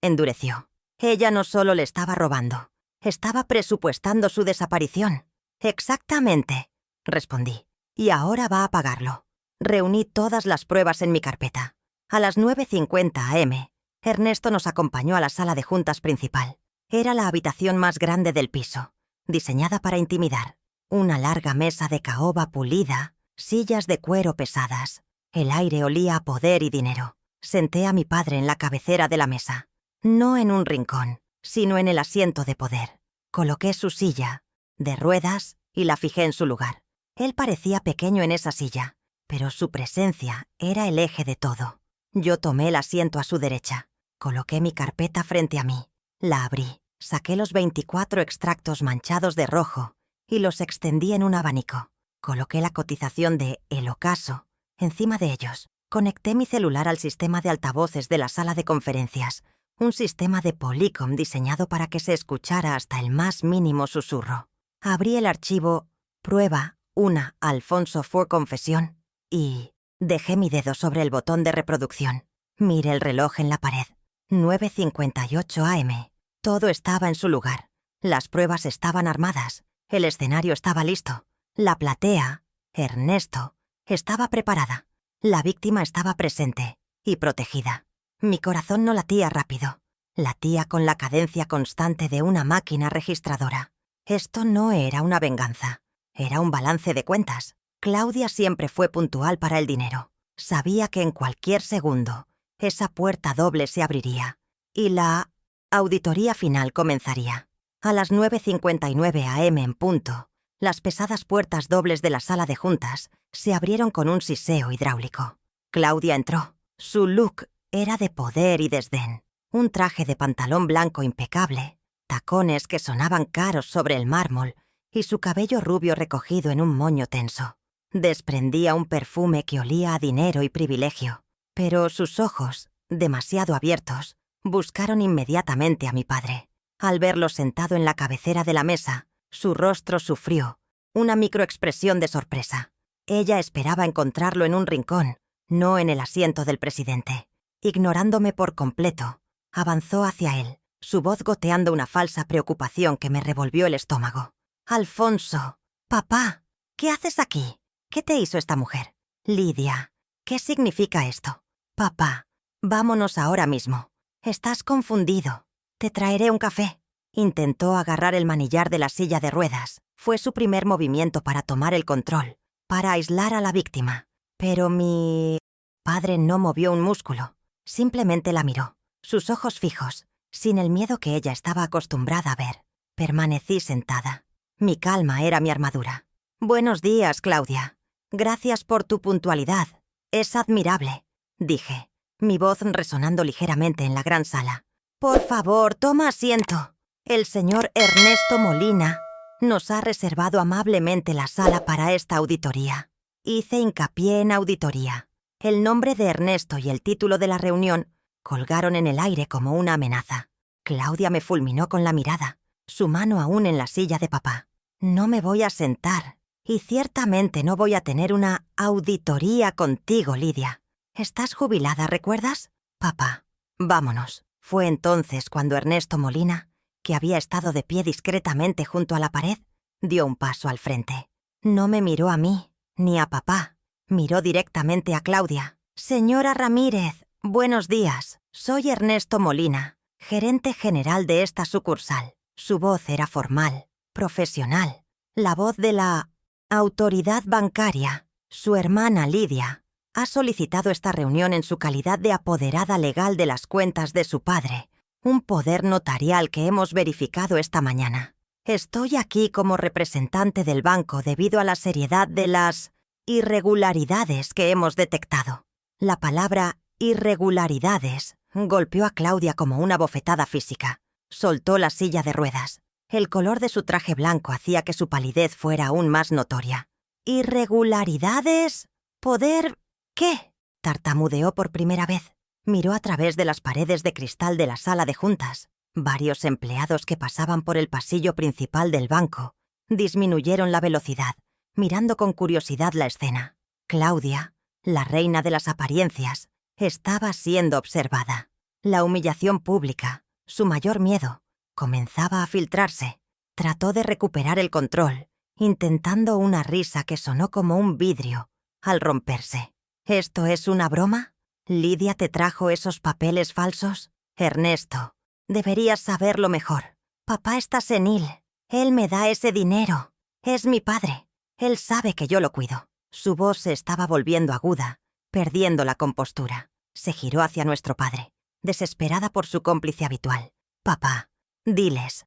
endureció. Ella no solo le estaba robando, estaba presupuestando su desaparición. «Exactamente», respondí. «Y ahora va a pagarlo». Reuní todas las pruebas en mi carpeta. A las 9:50 am, Ernesto nos acompañó a la sala de juntas principal. Era la habitación más grande del piso, diseñada para intimidar. Una larga mesa de caoba pulida, sillas de cuero pesadas. El aire olía a poder y dinero. Senté a mi padre en la cabecera de la mesa. No en un rincón, sino en el asiento de poder. Coloqué su silla, de ruedas, y la fijé en su lugar. Él parecía pequeño en esa silla, pero su presencia era el eje de todo. Yo tomé el asiento a su derecha. Coloqué mi carpeta frente a mí. La abrí. Saqué los 24 extractos manchados de rojo y los extendí en un abanico. Coloqué la cotización de El Ocaso encima de ellos. Conecté mi celular al sistema de altavoces de la sala de conferencias, un sistema de Polycom diseñado para que se escuchara hasta el más mínimo susurro. Abrí el archivo Prueba 1 Alfonso Ford Confesión y dejé mi dedo sobre el botón de reproducción. Miré el reloj en la pared. 9:58 am. Todo estaba en su lugar. Las pruebas estaban armadas. El escenario estaba listo. La platea, Ernesto, estaba preparada. La víctima estaba presente y protegida. Mi corazón no latía rápido. Latía con la cadencia constante de una máquina registradora. Esto no era una venganza. Era un balance de cuentas. Claudia siempre fue puntual para el dinero. Sabía que en cualquier segundo esa puerta doble se abriría y la auditoría final comenzaría. A las 9:59 am en punto, las pesadas puertas dobles de la sala de juntas se abrieron con un siseo hidráulico. Claudia entró. Su look era de poder y desdén. Un traje de pantalón blanco impecable, tacones que sonaban caros sobre el mármol y su cabello rubio recogido en un moño tenso. Desprendía un perfume que olía a dinero y privilegio, pero sus ojos, demasiado abiertos, buscaron inmediatamente a mi padre. Al verlo sentado en la cabecera de la mesa, su rostro sufrió una microexpresión de sorpresa. Ella esperaba encontrarlo en un rincón, no en el asiento del presidente. Ignorándome por completo, avanzó hacia él, su voz goteando una falsa preocupación que me revolvió el estómago. «Alfonso, papá, ¿qué haces aquí? ¿Qué te hizo esta mujer? Lidia, ¿qué significa esto? Papá, vámonos ahora mismo. Estás confundido. Te traeré un café». Intentó agarrar el manillar de la silla de ruedas. Fue su primer movimiento para tomar el control, para aislar a la víctima. Pero mi padre no movió un músculo. Simplemente la miró, sus ojos fijos, sin el miedo que ella estaba acostumbrada a ver. Permanecí sentada. Mi calma era mi armadura. «Buenos días, Claudia». Gracias por tu puntualidad. Es admirable, dije, mi voz resonando ligeramente en la gran sala. Por favor, toma asiento. El señor Ernesto Molina nos ha reservado amablemente la sala para esta auditoría. Hice hincapié en auditoría. El nombre de Ernesto y el título de la reunión colgaron en el aire como una amenaza. Claudia me fulminó con la mirada, su mano aún en la silla de papá. No me voy a sentar, y ciertamente no voy a tener una auditoría contigo, Lidia. Estás jubilada, ¿recuerdas? Papá, vámonos. Fue entonces cuando Ernesto Molina, que había estado de pie discretamente junto a la pared, dio un paso al frente. No me miró a mí, ni a papá. Miró directamente a Claudia. Señora Ramírez, buenos días. Soy Ernesto Molina, gerente general de esta sucursal. Su voz era formal, profesional. La voz de la autoridad bancaria. Su hermana Lidia ha solicitado esta reunión en su calidad de apoderada legal de las cuentas de su padre, un poder notarial que hemos verificado esta mañana. Estoy aquí como representante del banco debido a la seriedad de las irregularidades que hemos detectado. La palabra irregularidades golpeó a Claudia como una bofetada física. Soltó la silla de ruedas. El color de su traje blanco hacía que su palidez fuera aún más notoria. ¿Irregularidades? ¿Poder qué? Tartamudeó por primera vez. Miró a través de las paredes de cristal de la sala de juntas. Varios empleados que pasaban por el pasillo principal del banco disminuyeron la velocidad, mirando con curiosidad la escena. Claudia, la reina de las apariencias, estaba siendo observada. La humillación pública, su mayor miedo, comenzaba a filtrarse. Trató de recuperar el control, intentando una risa que sonó como un vidrio al romperse. ¿Esto es una broma? ¿Lidia te trajo esos papeles falsos? Ernesto, deberías saberlo mejor. Papá está senil. Él me da ese dinero. Es mi padre. Él sabe que yo lo cuido. Su voz se estaba volviendo aguda, perdiendo la compostura. Se giró hacia nuestro padre, desesperada por su cómplice habitual. Papá, diles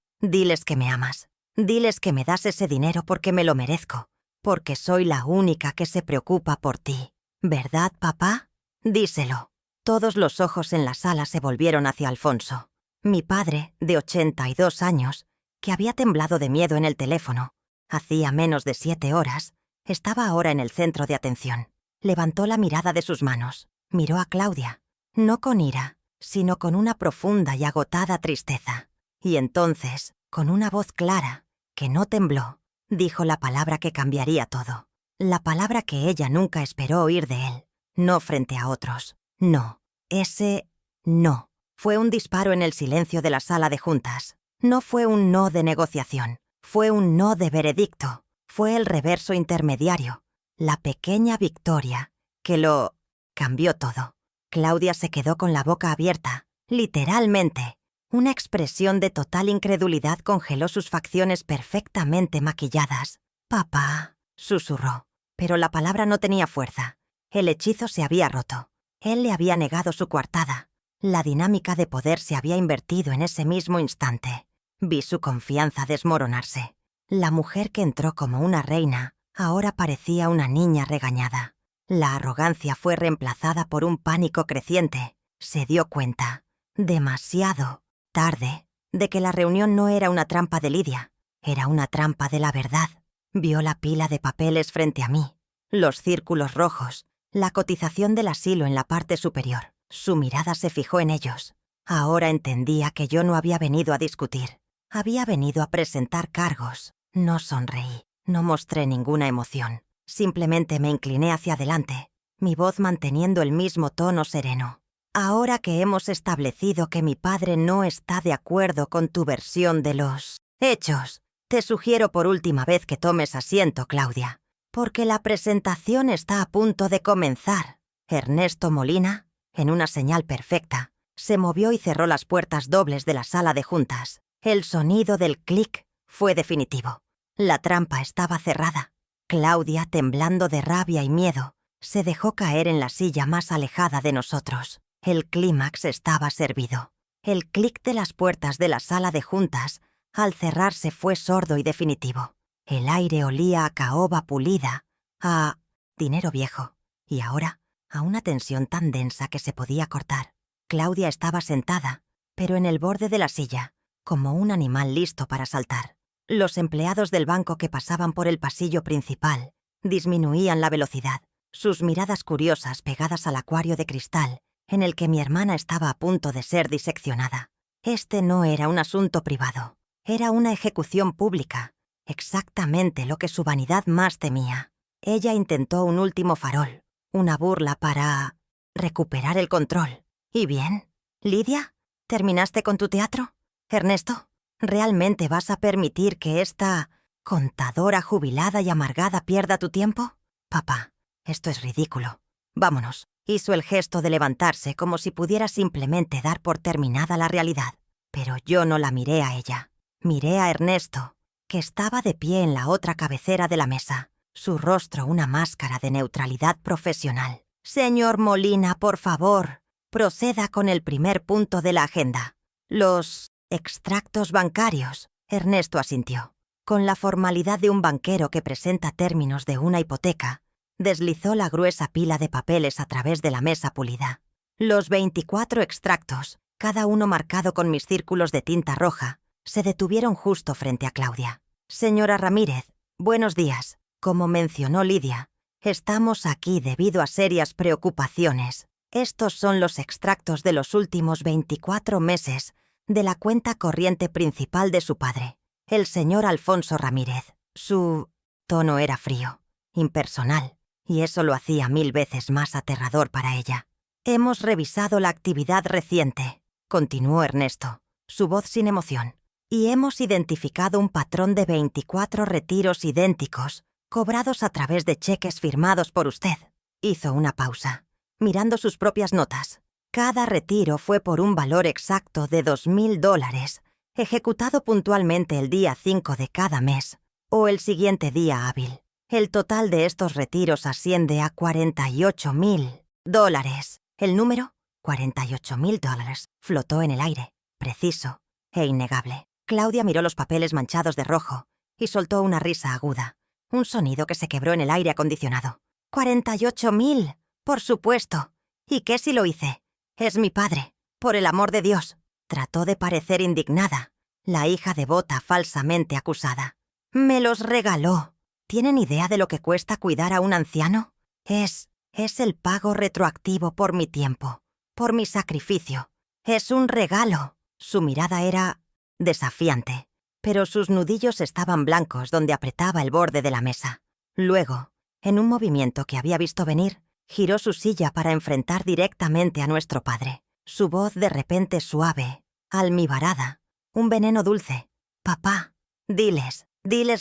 que me amas. Diles que me das ese dinero porque me lo merezco, porque soy la única que se preocupa por ti. ¿Verdad, papá? Díselo. Todos los ojos en la sala se volvieron hacia Alfonso. Mi padre, de 82 años, que había temblado de miedo en el teléfono, hacía menos de 7 horas, estaba ahora en el centro de atención. Levantó la mirada de sus manos, miró a Claudia, no con ira, sino con una profunda y agotada tristeza. Y entonces, con una voz clara, que no tembló, dijo la palabra que cambiaría todo. La palabra que ella nunca esperó oír de él. No frente a otros. No. Ese no. Fue un disparo en el silencio de la sala de juntas. No fue un no de negociación. Fue un no de veredicto. Fue el reverso intermediario. La pequeña victoria que lo cambió todo. Claudia se quedó con la boca abierta, literalmente. Una expresión de total incredulidad congeló sus facciones perfectamente maquilladas. «Papá», susurró, pero la palabra no tenía fuerza. El hechizo se había roto. Él le había negado su coartada. La dinámica de poder se había invertido en ese mismo instante. Vi su confianza desmoronarse. La mujer que entró como una reina ahora parecía una niña regañada. La arrogancia fue reemplazada por un pánico creciente. Se dio cuenta, demasiado tarde, de que la reunión no era una trampa de Lidia, era una trampa de la verdad. Vio la pila de papeles frente a mí, los círculos rojos, la cotización del asilo en la parte superior. Su mirada se fijó en ellos. Ahora entendía que yo no había venido a discutir. Había venido a presentar cargos. No sonreí, no mostré ninguna emoción. Simplemente me incliné hacia adelante, mi voz manteniendo el mismo tono sereno. Ahora que hemos establecido que mi padre no está de acuerdo con tu versión de los hechos, te sugiero por última vez que tomes asiento, Claudia, porque la presentación está a punto de comenzar. Ernesto Molina, en una señal perfecta, se movió y cerró las puertas dobles de la sala de juntas. El sonido del clic fue definitivo. La trampa estaba cerrada. Claudia, temblando de rabia y miedo, se dejó caer en la silla más alejada de nosotros. El clímax estaba servido. El clic de las puertas de la sala de juntas, al cerrarse, fue sordo y definitivo. El aire olía a caoba pulida, a dinero viejo. Y ahora, a una tensión tan densa que se podía cortar. Claudia estaba sentada, pero en el borde de la silla, como un animal listo para saltar. Los empleados del banco que pasaban por el pasillo principal disminuían la velocidad, sus miradas curiosas pegadas al acuario de cristal en el que mi hermana estaba a punto de ser diseccionada. Este no era un asunto privado, era una ejecución pública, exactamente lo que su vanidad más temía. Ella intentó un último farol, una burla para recuperar el control. ¿Y bien? ¿Lidia? ¿Terminaste con tu teatro? ¿Ernesto? ¿Realmente vas a permitir que esta contadora jubilada y amargada pierda tu tiempo? Papá, esto es ridículo. Vámonos. Hizo el gesto de levantarse como si pudiera simplemente dar por terminada la realidad. Pero yo no la miré a ella. Miré a Ernesto, que estaba de pie en la otra cabecera de la mesa, su rostro una máscara de neutralidad profesional. Señor Molina, por favor, proceda con el primer punto de la agenda. Los extractos bancarios. Ernesto asintió. Con la formalidad de un banquero que presenta términos de una hipoteca, deslizó la gruesa pila de papeles a través de la mesa pulida. Los 24 extractos, cada uno marcado con mis círculos de tinta roja, se detuvieron justo frente a Claudia. Señora Ramírez, buenos días. Como mencionó Lidia, estamos aquí debido a serias preocupaciones. Estos son los extractos de los últimos 24 meses de la cuenta corriente principal de su padre, el señor Alfonso Ramírez. Su tono era frío, impersonal, y eso lo hacía 1000 veces más aterrador para ella. Hemos revisado la actividad reciente, continuó Ernesto, su voz sin emoción, y hemos identificado un patrón de 24 retiros idénticos, cobrados a través de cheques firmados por usted. Hizo una pausa, mirando sus propias notas. Cada retiro fue por un valor exacto de $2000, ejecutado puntualmente el día 5 de cada mes, o el siguiente día hábil. El total de estos retiros asciende a $48,000. El número, $48,000, flotó en el aire, preciso e innegable. Claudia miró los papeles manchados de rojo y soltó una risa aguda, un sonido que se quebró en el aire acondicionado. $48,000, por supuesto. ¿Y qué si lo hice? Es mi padre, por el amor de Dios. Trató de parecer indignada, la hija devota falsamente acusada. Me los regaló. ¿Tienen idea de lo que cuesta cuidar a un anciano? Es el pago retroactivo por mi tiempo, por mi sacrificio. Es un regalo. Su mirada era desafiante, pero sus nudillos estaban blancos donde apretaba el borde de la mesa. Luego, en un movimiento que había visto venir, giró su silla para enfrentar directamente a nuestro padre. Su voz de repente suave, almibarada, un veneno dulce. Papá, diles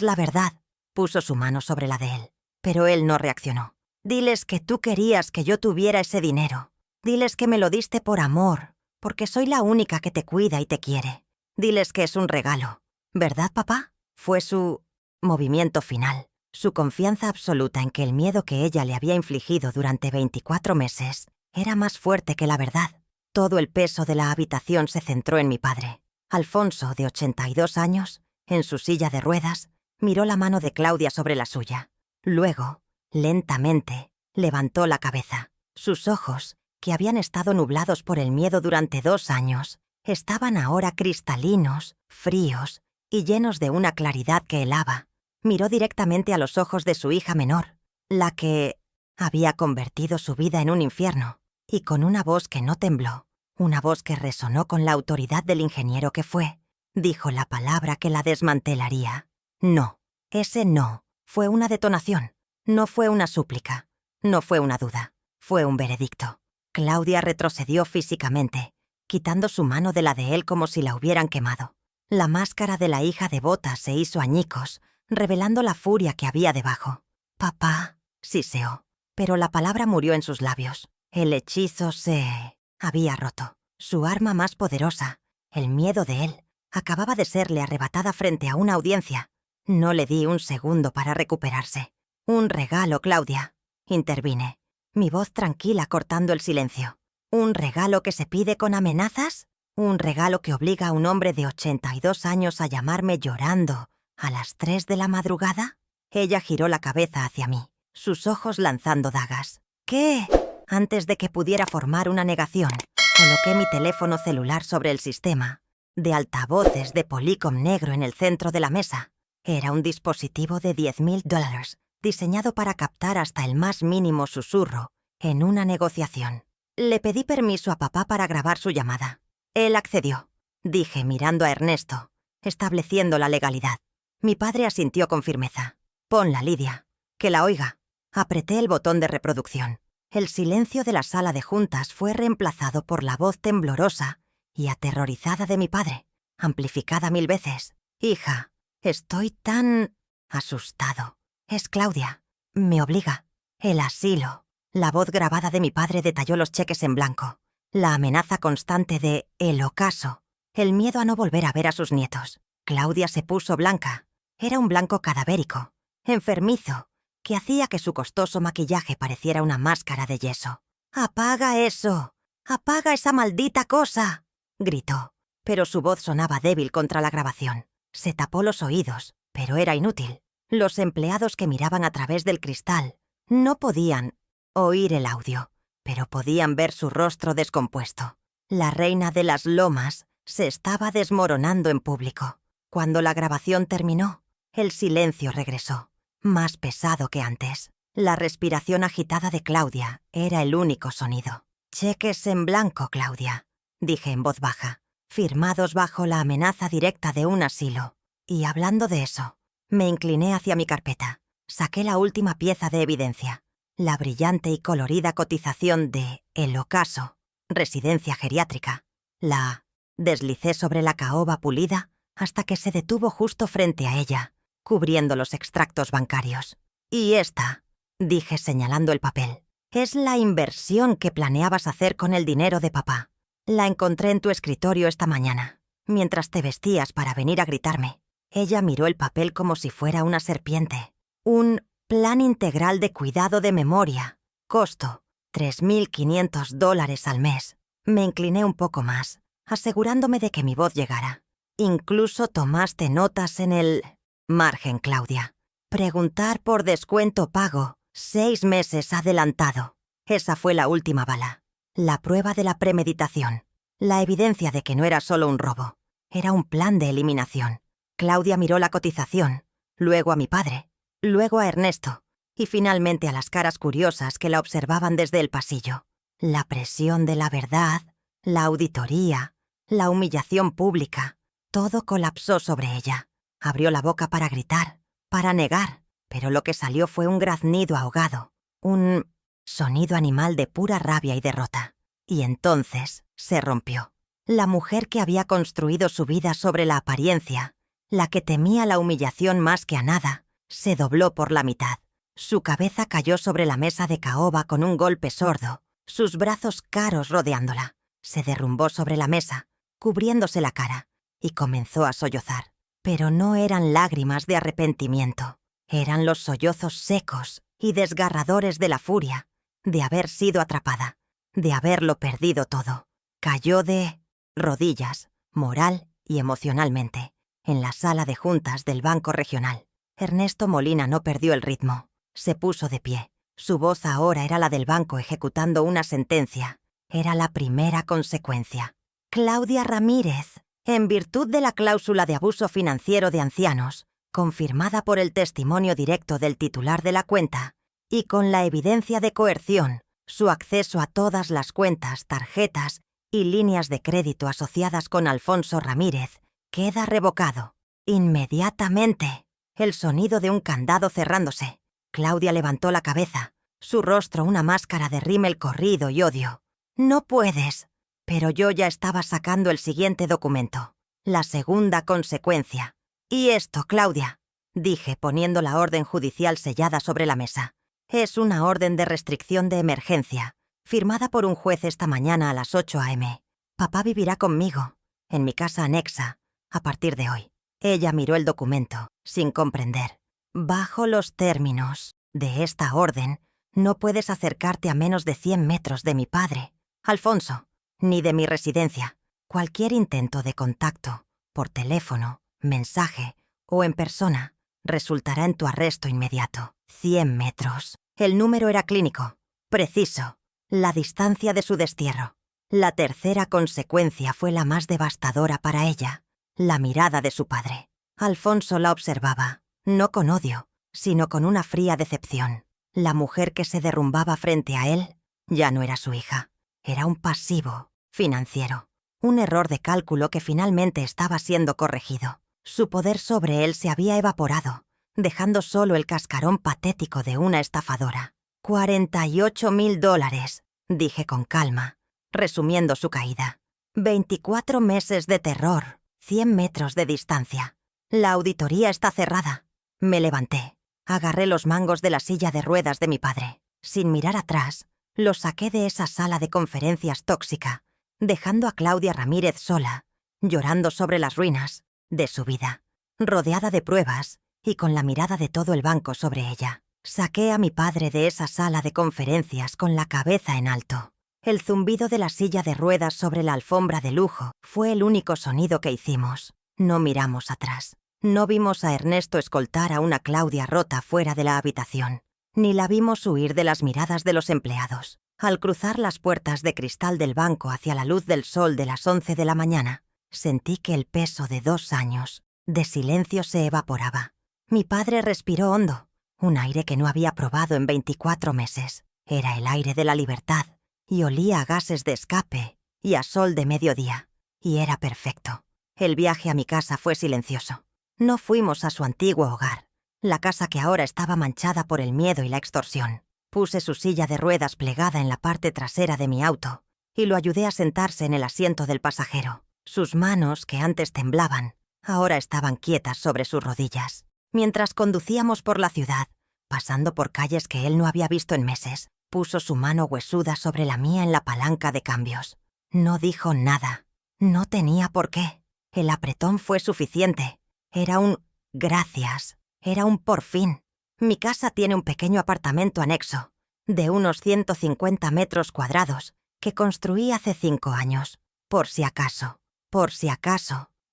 la verdad. Puso su mano sobre la de él, pero él no reaccionó. Diles que tú querías que yo tuviera ese dinero. Diles que me lo diste por amor, porque soy la única que te cuida y te quiere. Diles que es un regalo. ¿Verdad, papá? Fue su movimiento final, su confianza absoluta en que el miedo que ella le había infligido durante 24 meses era más fuerte que la verdad. Todo el peso de la habitación se centró en mi padre. Alfonso, de 82 años, en su silla de ruedas, miró la mano de Claudia sobre la suya. Luego, lentamente, levantó la cabeza. Sus ojos, que habían estado nublados por el miedo durante 2 años, estaban ahora cristalinos, fríos y llenos de una claridad que helaba. Miró directamente a los ojos de su hija menor, la que había convertido su vida en un infierno, y con una voz que no tembló, una voz que resonó con la autoridad del ingeniero que fue, dijo la palabra que la desmantelaría. No, ese no fue una detonación, no fue una súplica, no fue una duda, fue un veredicto. Claudia retrocedió físicamente, quitando su mano de la de él como si la hubieran quemado. La máscara de la hija devota se hizo añicos, revelando la furia que había debajo. Papá, siseó, pero la palabra murió en sus labios. El hechizo se había roto. Su arma más poderosa, el miedo de él, acababa de serle arrebatada frente a una audiencia. No le di un segundo para recuperarse. Un regalo, Claudia, intervine, mi voz tranquila cortando el silencio. ¿Un regalo que se pide con amenazas? ¿Un regalo que obliga a un hombre de 82 años a llamarme llorando a las 3 de la madrugada? Ella giró la cabeza hacia mí. sus ojos lanzando dagas. ¿Qué? Antes de que pudiera formar una negación, coloqué mi teléfono celular sobre el sistema de altavoces de Polycom negro en el centro de la mesa. Era un dispositivo de $10,000, diseñado para captar hasta el más mínimo susurro en una negociación. Le pedí permiso a papá para grabar su llamada. Él accedió, dije mirando a Ernesto, estableciendo la legalidad. Mi padre asintió con firmeza. Ponla, Lidia. Que la oiga. Apreté el botón de reproducción. El silencio de la sala de juntas fue reemplazado por la voz temblorosa y aterrorizada de mi padre, amplificada 1000 veces. Hija, estoy tan asustado. Es Claudia. Me obliga. El asilo. La voz grabada de mi padre detalló los cheques en blanco. La amenaza constante de el ocaso. El miedo a no volver a ver a sus nietos. Claudia se puso blanca. Era un blanco cadavérico, enfermizo, que hacía que su costoso maquillaje pareciera una máscara de yeso. «¡Apaga eso! ¡Apaga esa maldita cosa!», gritó, pero su voz sonaba débil contra la grabación. Se tapó los oídos, pero era inútil. Los empleados que miraban a través del cristal no podían oír el audio, pero podían ver su rostro descompuesto. La reina de las lomas se estaba desmoronando en público. Cuando la grabación terminó, el silencio regresó, más pesado que antes. La respiración agitada de Claudia era el único sonido. «Cheques en blanco, Claudia», dije en voz baja, firmados bajo la amenaza directa de un asilo. Y hablando de eso, me incliné hacia mi carpeta. Saqué la última pieza de evidencia, la brillante y colorida cotización de El Ocaso, residencia geriátrica. La deslicé sobre la caoba pulida hasta que se detuvo justo frente a ella, cubriendo los extractos bancarios. «Y esta», dije señalando el papel, «es la inversión que planeabas hacer con el dinero de papá. La encontré en tu escritorio esta mañana, mientras te vestías para venir a gritarme». Ella miró el papel como si fuera una serpiente. «Un plan integral de cuidado de memoria. Costo, $3,500 al mes». Me incliné un poco más, asegurándome de que mi voz llegara. «Incluso tomaste notas en el margen, Claudia. Preguntar por descuento pago 6 meses adelantado». Esa fue la última bala. La prueba de la premeditación. La evidencia de que no era solo un robo. Era un plan de eliminación. Claudia miró la cotización, luego a mi padre, luego a Ernesto, y finalmente a las caras curiosas que la observaban desde el pasillo. La presión de la verdad, la auditoría, la humillación pública, todo colapsó sobre ella. Abrió la boca para gritar, para negar, pero lo que salió fue un graznido ahogado, un sonido animal de pura rabia y derrota. Y entonces se rompió. La mujer que había construido su vida sobre la apariencia, la que temía la humillación más que a nada, se dobló por la mitad. Su cabeza cayó sobre la mesa de caoba con un golpe sordo, sus brazos caros rodeándola. Se derrumbó sobre la mesa, cubriéndose la cara, y comenzó a sollozar. Pero no eran lágrimas de arrepentimiento, eran los sollozos secos y desgarradores de la furia, de haber sido atrapada, de haberlo perdido todo. Cayó de rodillas, moral y emocionalmente, en la sala de juntas del Banco Regional. Ernesto Molina no perdió el ritmo. Se puso de pie. Su voz ahora era la del banco ejecutando una sentencia. Era la primera consecuencia. Claudia Ramírez, en virtud de la cláusula de abuso financiero de ancianos, confirmada por el testimonio directo del titular de la cuenta, y con la evidencia de coerción, su acceso a todas las cuentas, tarjetas y líneas de crédito asociadas con Alfonso Ramírez, queda revocado. Inmediatamente. El sonido de un candado cerrándose. Claudia levantó la cabeza, su rostro una máscara de rímel corrido y odio. «No puedes». Pero yo ya estaba sacando el siguiente documento. La segunda consecuencia. «Y esto, Claudia», dije poniendo la orden judicial sellada sobre la mesa. «Es una orden de restricción de emergencia, firmada por un juez esta mañana a las 8 a.m. Papá vivirá conmigo, en mi casa anexa, a partir de hoy». Ella miró el documento, sin comprender. «Bajo los términos de esta orden, no puedes acercarte a menos de 100 metros de mi padre, Alfonso, ni de mi residencia. Cualquier intento de contacto, por teléfono, mensaje o en persona, resultará en tu arresto inmediato». 100 metros. El número era clínico, preciso, la distancia de su destierro. La tercera consecuencia fue la más devastadora para ella, la mirada de su padre. Alfonso la observaba, no con odio, sino con una fría decepción. La mujer que se derrumbaba frente a él ya no era su hija, era un pasivo financiero, un error de cálculo que finalmente estaba siendo corregido. Su poder sobre él se había evaporado, dejando solo el cascarón patético de una estafadora. $48.000, dije con calma, resumiendo su caída. 24 meses de terror, 100 metros de distancia. La auditoría está cerrada. Me levanté. Agarré los mangos de la silla de ruedas de mi padre. Sin mirar atrás, los saqué de esa sala de conferencias tóxica, dejando a Claudia Ramírez sola, llorando sobre las ruinas de su vida, rodeada de pruebas y con la mirada de todo el banco sobre ella. Saqué a mi padre de esa sala de conferencias con la cabeza en alto. El zumbido de la silla de ruedas sobre la alfombra de lujo fue el único sonido que hicimos. No miramos atrás. No vimos a Ernesto escoltar a una Claudia rota fuera de la habitación, ni la vimos huir de las miradas de los empleados. Al cruzar las puertas de cristal del banco hacia la luz del sol de las 11 de la mañana, sentí que el peso de 2 años de silencio se evaporaba. Mi padre respiró hondo, un aire que no había probado en 24 meses. Era el aire de la libertad, y olía a gases de escape y a sol de mediodía. Y era perfecto. El viaje a mi casa fue silencioso. No fuimos a su antiguo hogar, la casa que ahora estaba manchada por el miedo y la extorsión. Puse su silla de ruedas plegada en la parte trasera de mi auto y lo ayudé a sentarse en el asiento del pasajero. Sus manos, que antes temblaban, ahora estaban quietas sobre sus rodillas. Mientras conducíamos por la ciudad, pasando por calles que él no había visto en meses, puso su mano huesuda sobre la mía en la palanca de cambios. No dijo nada. No tenía por qué. El apretón fue suficiente. Era un gracias. Era un por fin. Mi casa tiene un pequeño apartamento anexo, de unos 150 metros cuadrados, que construí hace 5 años. Por si acaso,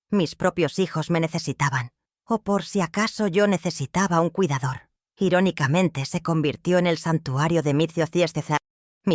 mis propios hijos me necesitaban, o por si acaso yo necesitaba un cuidador. Irónicamente, se convirtió en el santuario de mi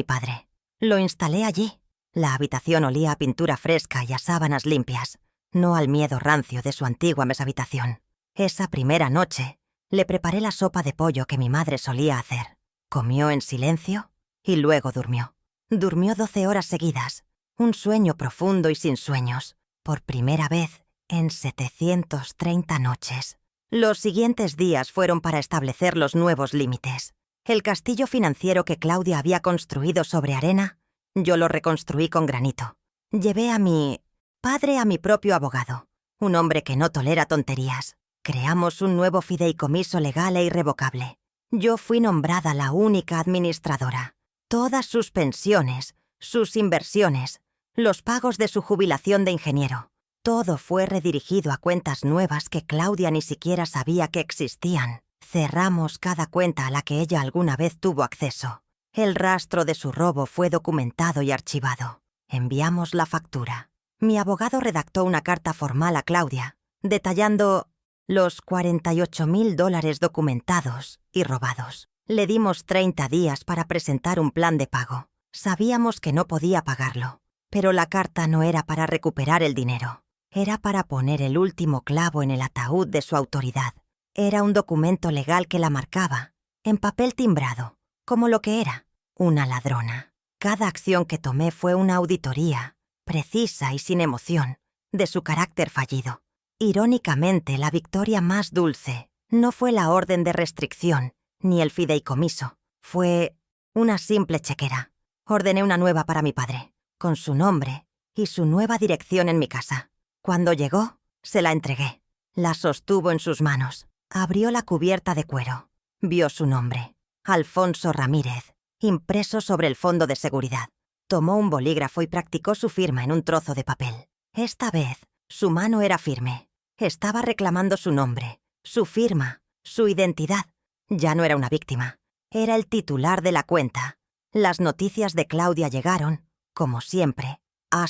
padre. Lo instalé allí. La habitación olía a pintura fresca y a sábanas limpias, no al miedo rancio de su antigua meshabitación. Esa primera noche, le preparé la sopa de pollo que mi madre solía hacer. Comió en silencio y luego durmió. Durmió 12 horas seguidas, un sueño profundo y sin sueños, por primera vez en 730 noches. Los siguientes días fueron para establecer los nuevos límites. El castillo financiero que Claudia había construido sobre arena, yo lo reconstruí con granito. Llevé a mi padre a mi propio abogado, un hombre que no tolera tonterías. Creamos un nuevo fideicomiso legal e irrevocable. Yo fui nombrada la única administradora. Todas sus pensiones, sus inversiones, los pagos de su jubilación de ingeniero, todo fue redirigido a cuentas nuevas que Claudia ni siquiera sabía que existían. Cerramos cada cuenta a la que ella alguna vez tuvo acceso. El rastro de su robo fue documentado y archivado. Enviamos la factura. Mi abogado redactó una carta formal a Claudia, detallando los $48.000 documentados y robados. Le dimos 30 días para presentar un plan de pago. Sabíamos que no podía pagarlo, pero la carta no era para recuperar el dinero. Era para poner el último clavo en el ataúd de su autoridad. Era un documento legal que la marcaba, en papel timbrado, como lo que era, una ladrona. Cada acción que tomé fue una auditoría, precisa y sin emoción, de su carácter fallido. Irónicamente, la victoria más dulce no fue la orden de restricción, ni el fideicomiso. Fue una simple chequera. Ordené una nueva para mi padre, con su nombre y su nueva dirección en mi casa. Cuando llegó, se la entregué. La sostuvo en sus manos. Abrió la cubierta de cuero. Vio su nombre, Alfonso Ramírez, impreso sobre el fondo de seguridad. Tomó un bolígrafo y practicó su firma en un trozo de papel. Esta vez, su mano era firme. Estaba reclamando su nombre, su firma, su identidad. Ya no era una víctima. Era el titular de la cuenta. Las noticias de Claudia llegaron, como siempre, a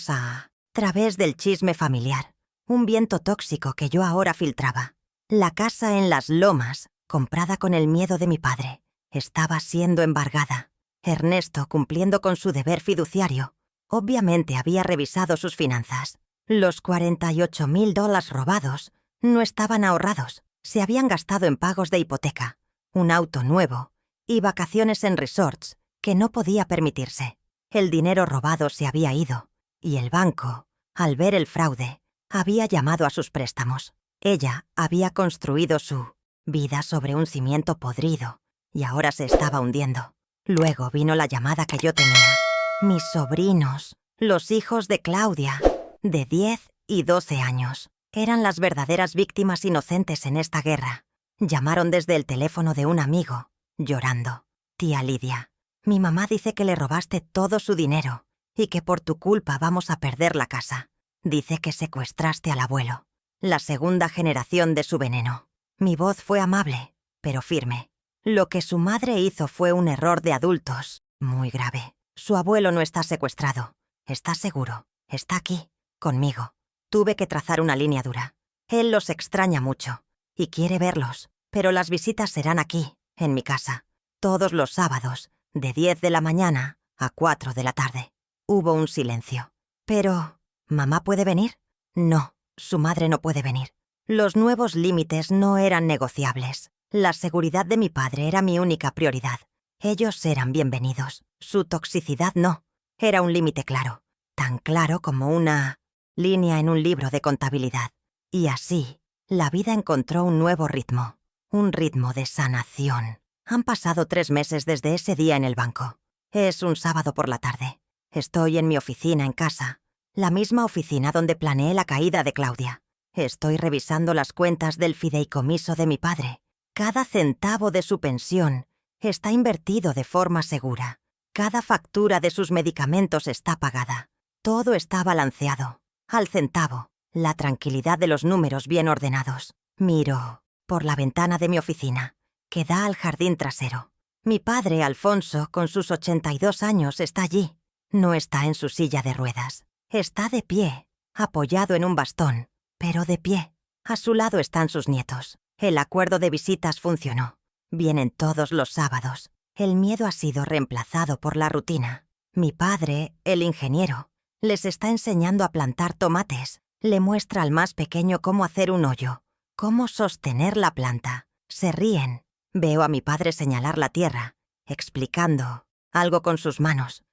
través del chisme familiar. Un viento tóxico que yo ahora filtraba. La casa en Las Lomas, comprada con el miedo de mi padre, Estaba siendo embargada. Ernesto, cumpliendo con su deber fiduciario, obviamente había revisado sus finanzas. Los $48,000 robados no estaban ahorrados. Se habían gastado en pagos de hipoteca, un auto nuevo y vacaciones en resorts que no podía permitirse. El dinero robado se había ido y el banco, al ver el fraude, había llamado a sus préstamos. Ella había construido su vida sobre un cimiento podrido y ahora se estaba hundiendo. Luego vino la llamada que yo tenía. Mis sobrinos, los hijos de Claudia, de 10 y 12 años, eran las verdaderas víctimas inocentes en esta guerra. Llamaron desde el teléfono de un amigo, llorando. Tía Lidia, mi mamá dice que le robaste todo su dinero y que por tu culpa vamos a perder la casa. Dice que secuestraste al abuelo, la segunda generación de su veneno. Mi voz fue amable, pero firme. Lo que su madre hizo fue un error de adultos, muy grave. Su abuelo no está secuestrado. Está seguro. Está aquí, conmigo. Tuve que trazar una línea dura. Él los extraña mucho y quiere verlos, pero las visitas serán aquí, en mi casa, todos los sábados, de 10 de la mañana a 4 de la tarde. Hubo un silencio. Pero, ¿mamá puede venir? No, su madre no puede venir. Los nuevos límites no eran negociables. La seguridad de mi padre era mi única prioridad. Ellos eran bienvenidos. Su toxicidad no. Era un límite claro. Tan claro como una línea en un libro de contabilidad. Y así, la vida encontró un nuevo ritmo. Un ritmo de sanación. Han pasado 3 meses desde ese día en el banco. Es un sábado por la tarde. Estoy en mi oficina en casa. La misma oficina donde planeé la caída de Claudia. Estoy revisando las cuentas del fideicomiso de mi padre. Cada centavo de su pensión está invertido de forma segura. Cada factura de sus medicamentos está pagada. Todo está balanceado, al centavo. La tranquilidad de los números bien ordenados. Miro por la ventana de mi oficina, que da al jardín trasero. Mi padre, Alfonso, con sus 82 años, está allí. No está en su silla de ruedas. Está de pie, apoyado en un bastón, pero de pie. A su lado están sus nietos. El acuerdo de visitas funcionó. Vienen todos los sábados. El miedo ha sido reemplazado por la rutina. Mi padre, el ingeniero, les está enseñando a plantar tomates. Le muestra al más pequeño cómo hacer un hoyo, cómo sostener la planta. Se ríen. Veo a mi padre señalar la tierra, explicando algo con sus manos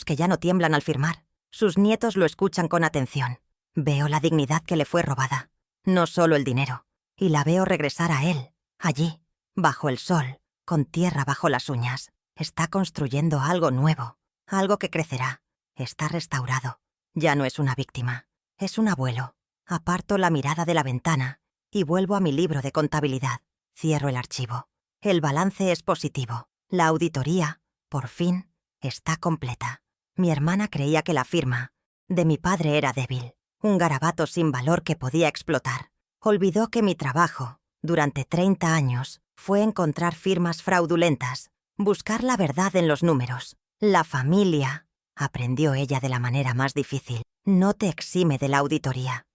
que ya no tiemblan al firmar. Sus nietos lo escuchan con atención. Veo la dignidad que le fue robada, no solo el dinero. Y la veo regresar a él, allí, bajo el sol, con tierra bajo las uñas. Está construyendo algo nuevo, algo que crecerá. Está restaurado. Ya no es una víctima, es un abuelo. Aparto la mirada de la ventana y vuelvo a mi libro de contabilidad. Cierro el archivo. El balance es positivo. La auditoría, por fin, está completa. Mi hermana creía que la firma de mi padre era débil, un garabato sin valor que podía explotar. Olvidó que mi trabajo, durante 30 años, fue encontrar firmas fraudulentas, buscar la verdad en los números. La familia, aprendió ella de la manera más difícil, no te exime de la auditoría.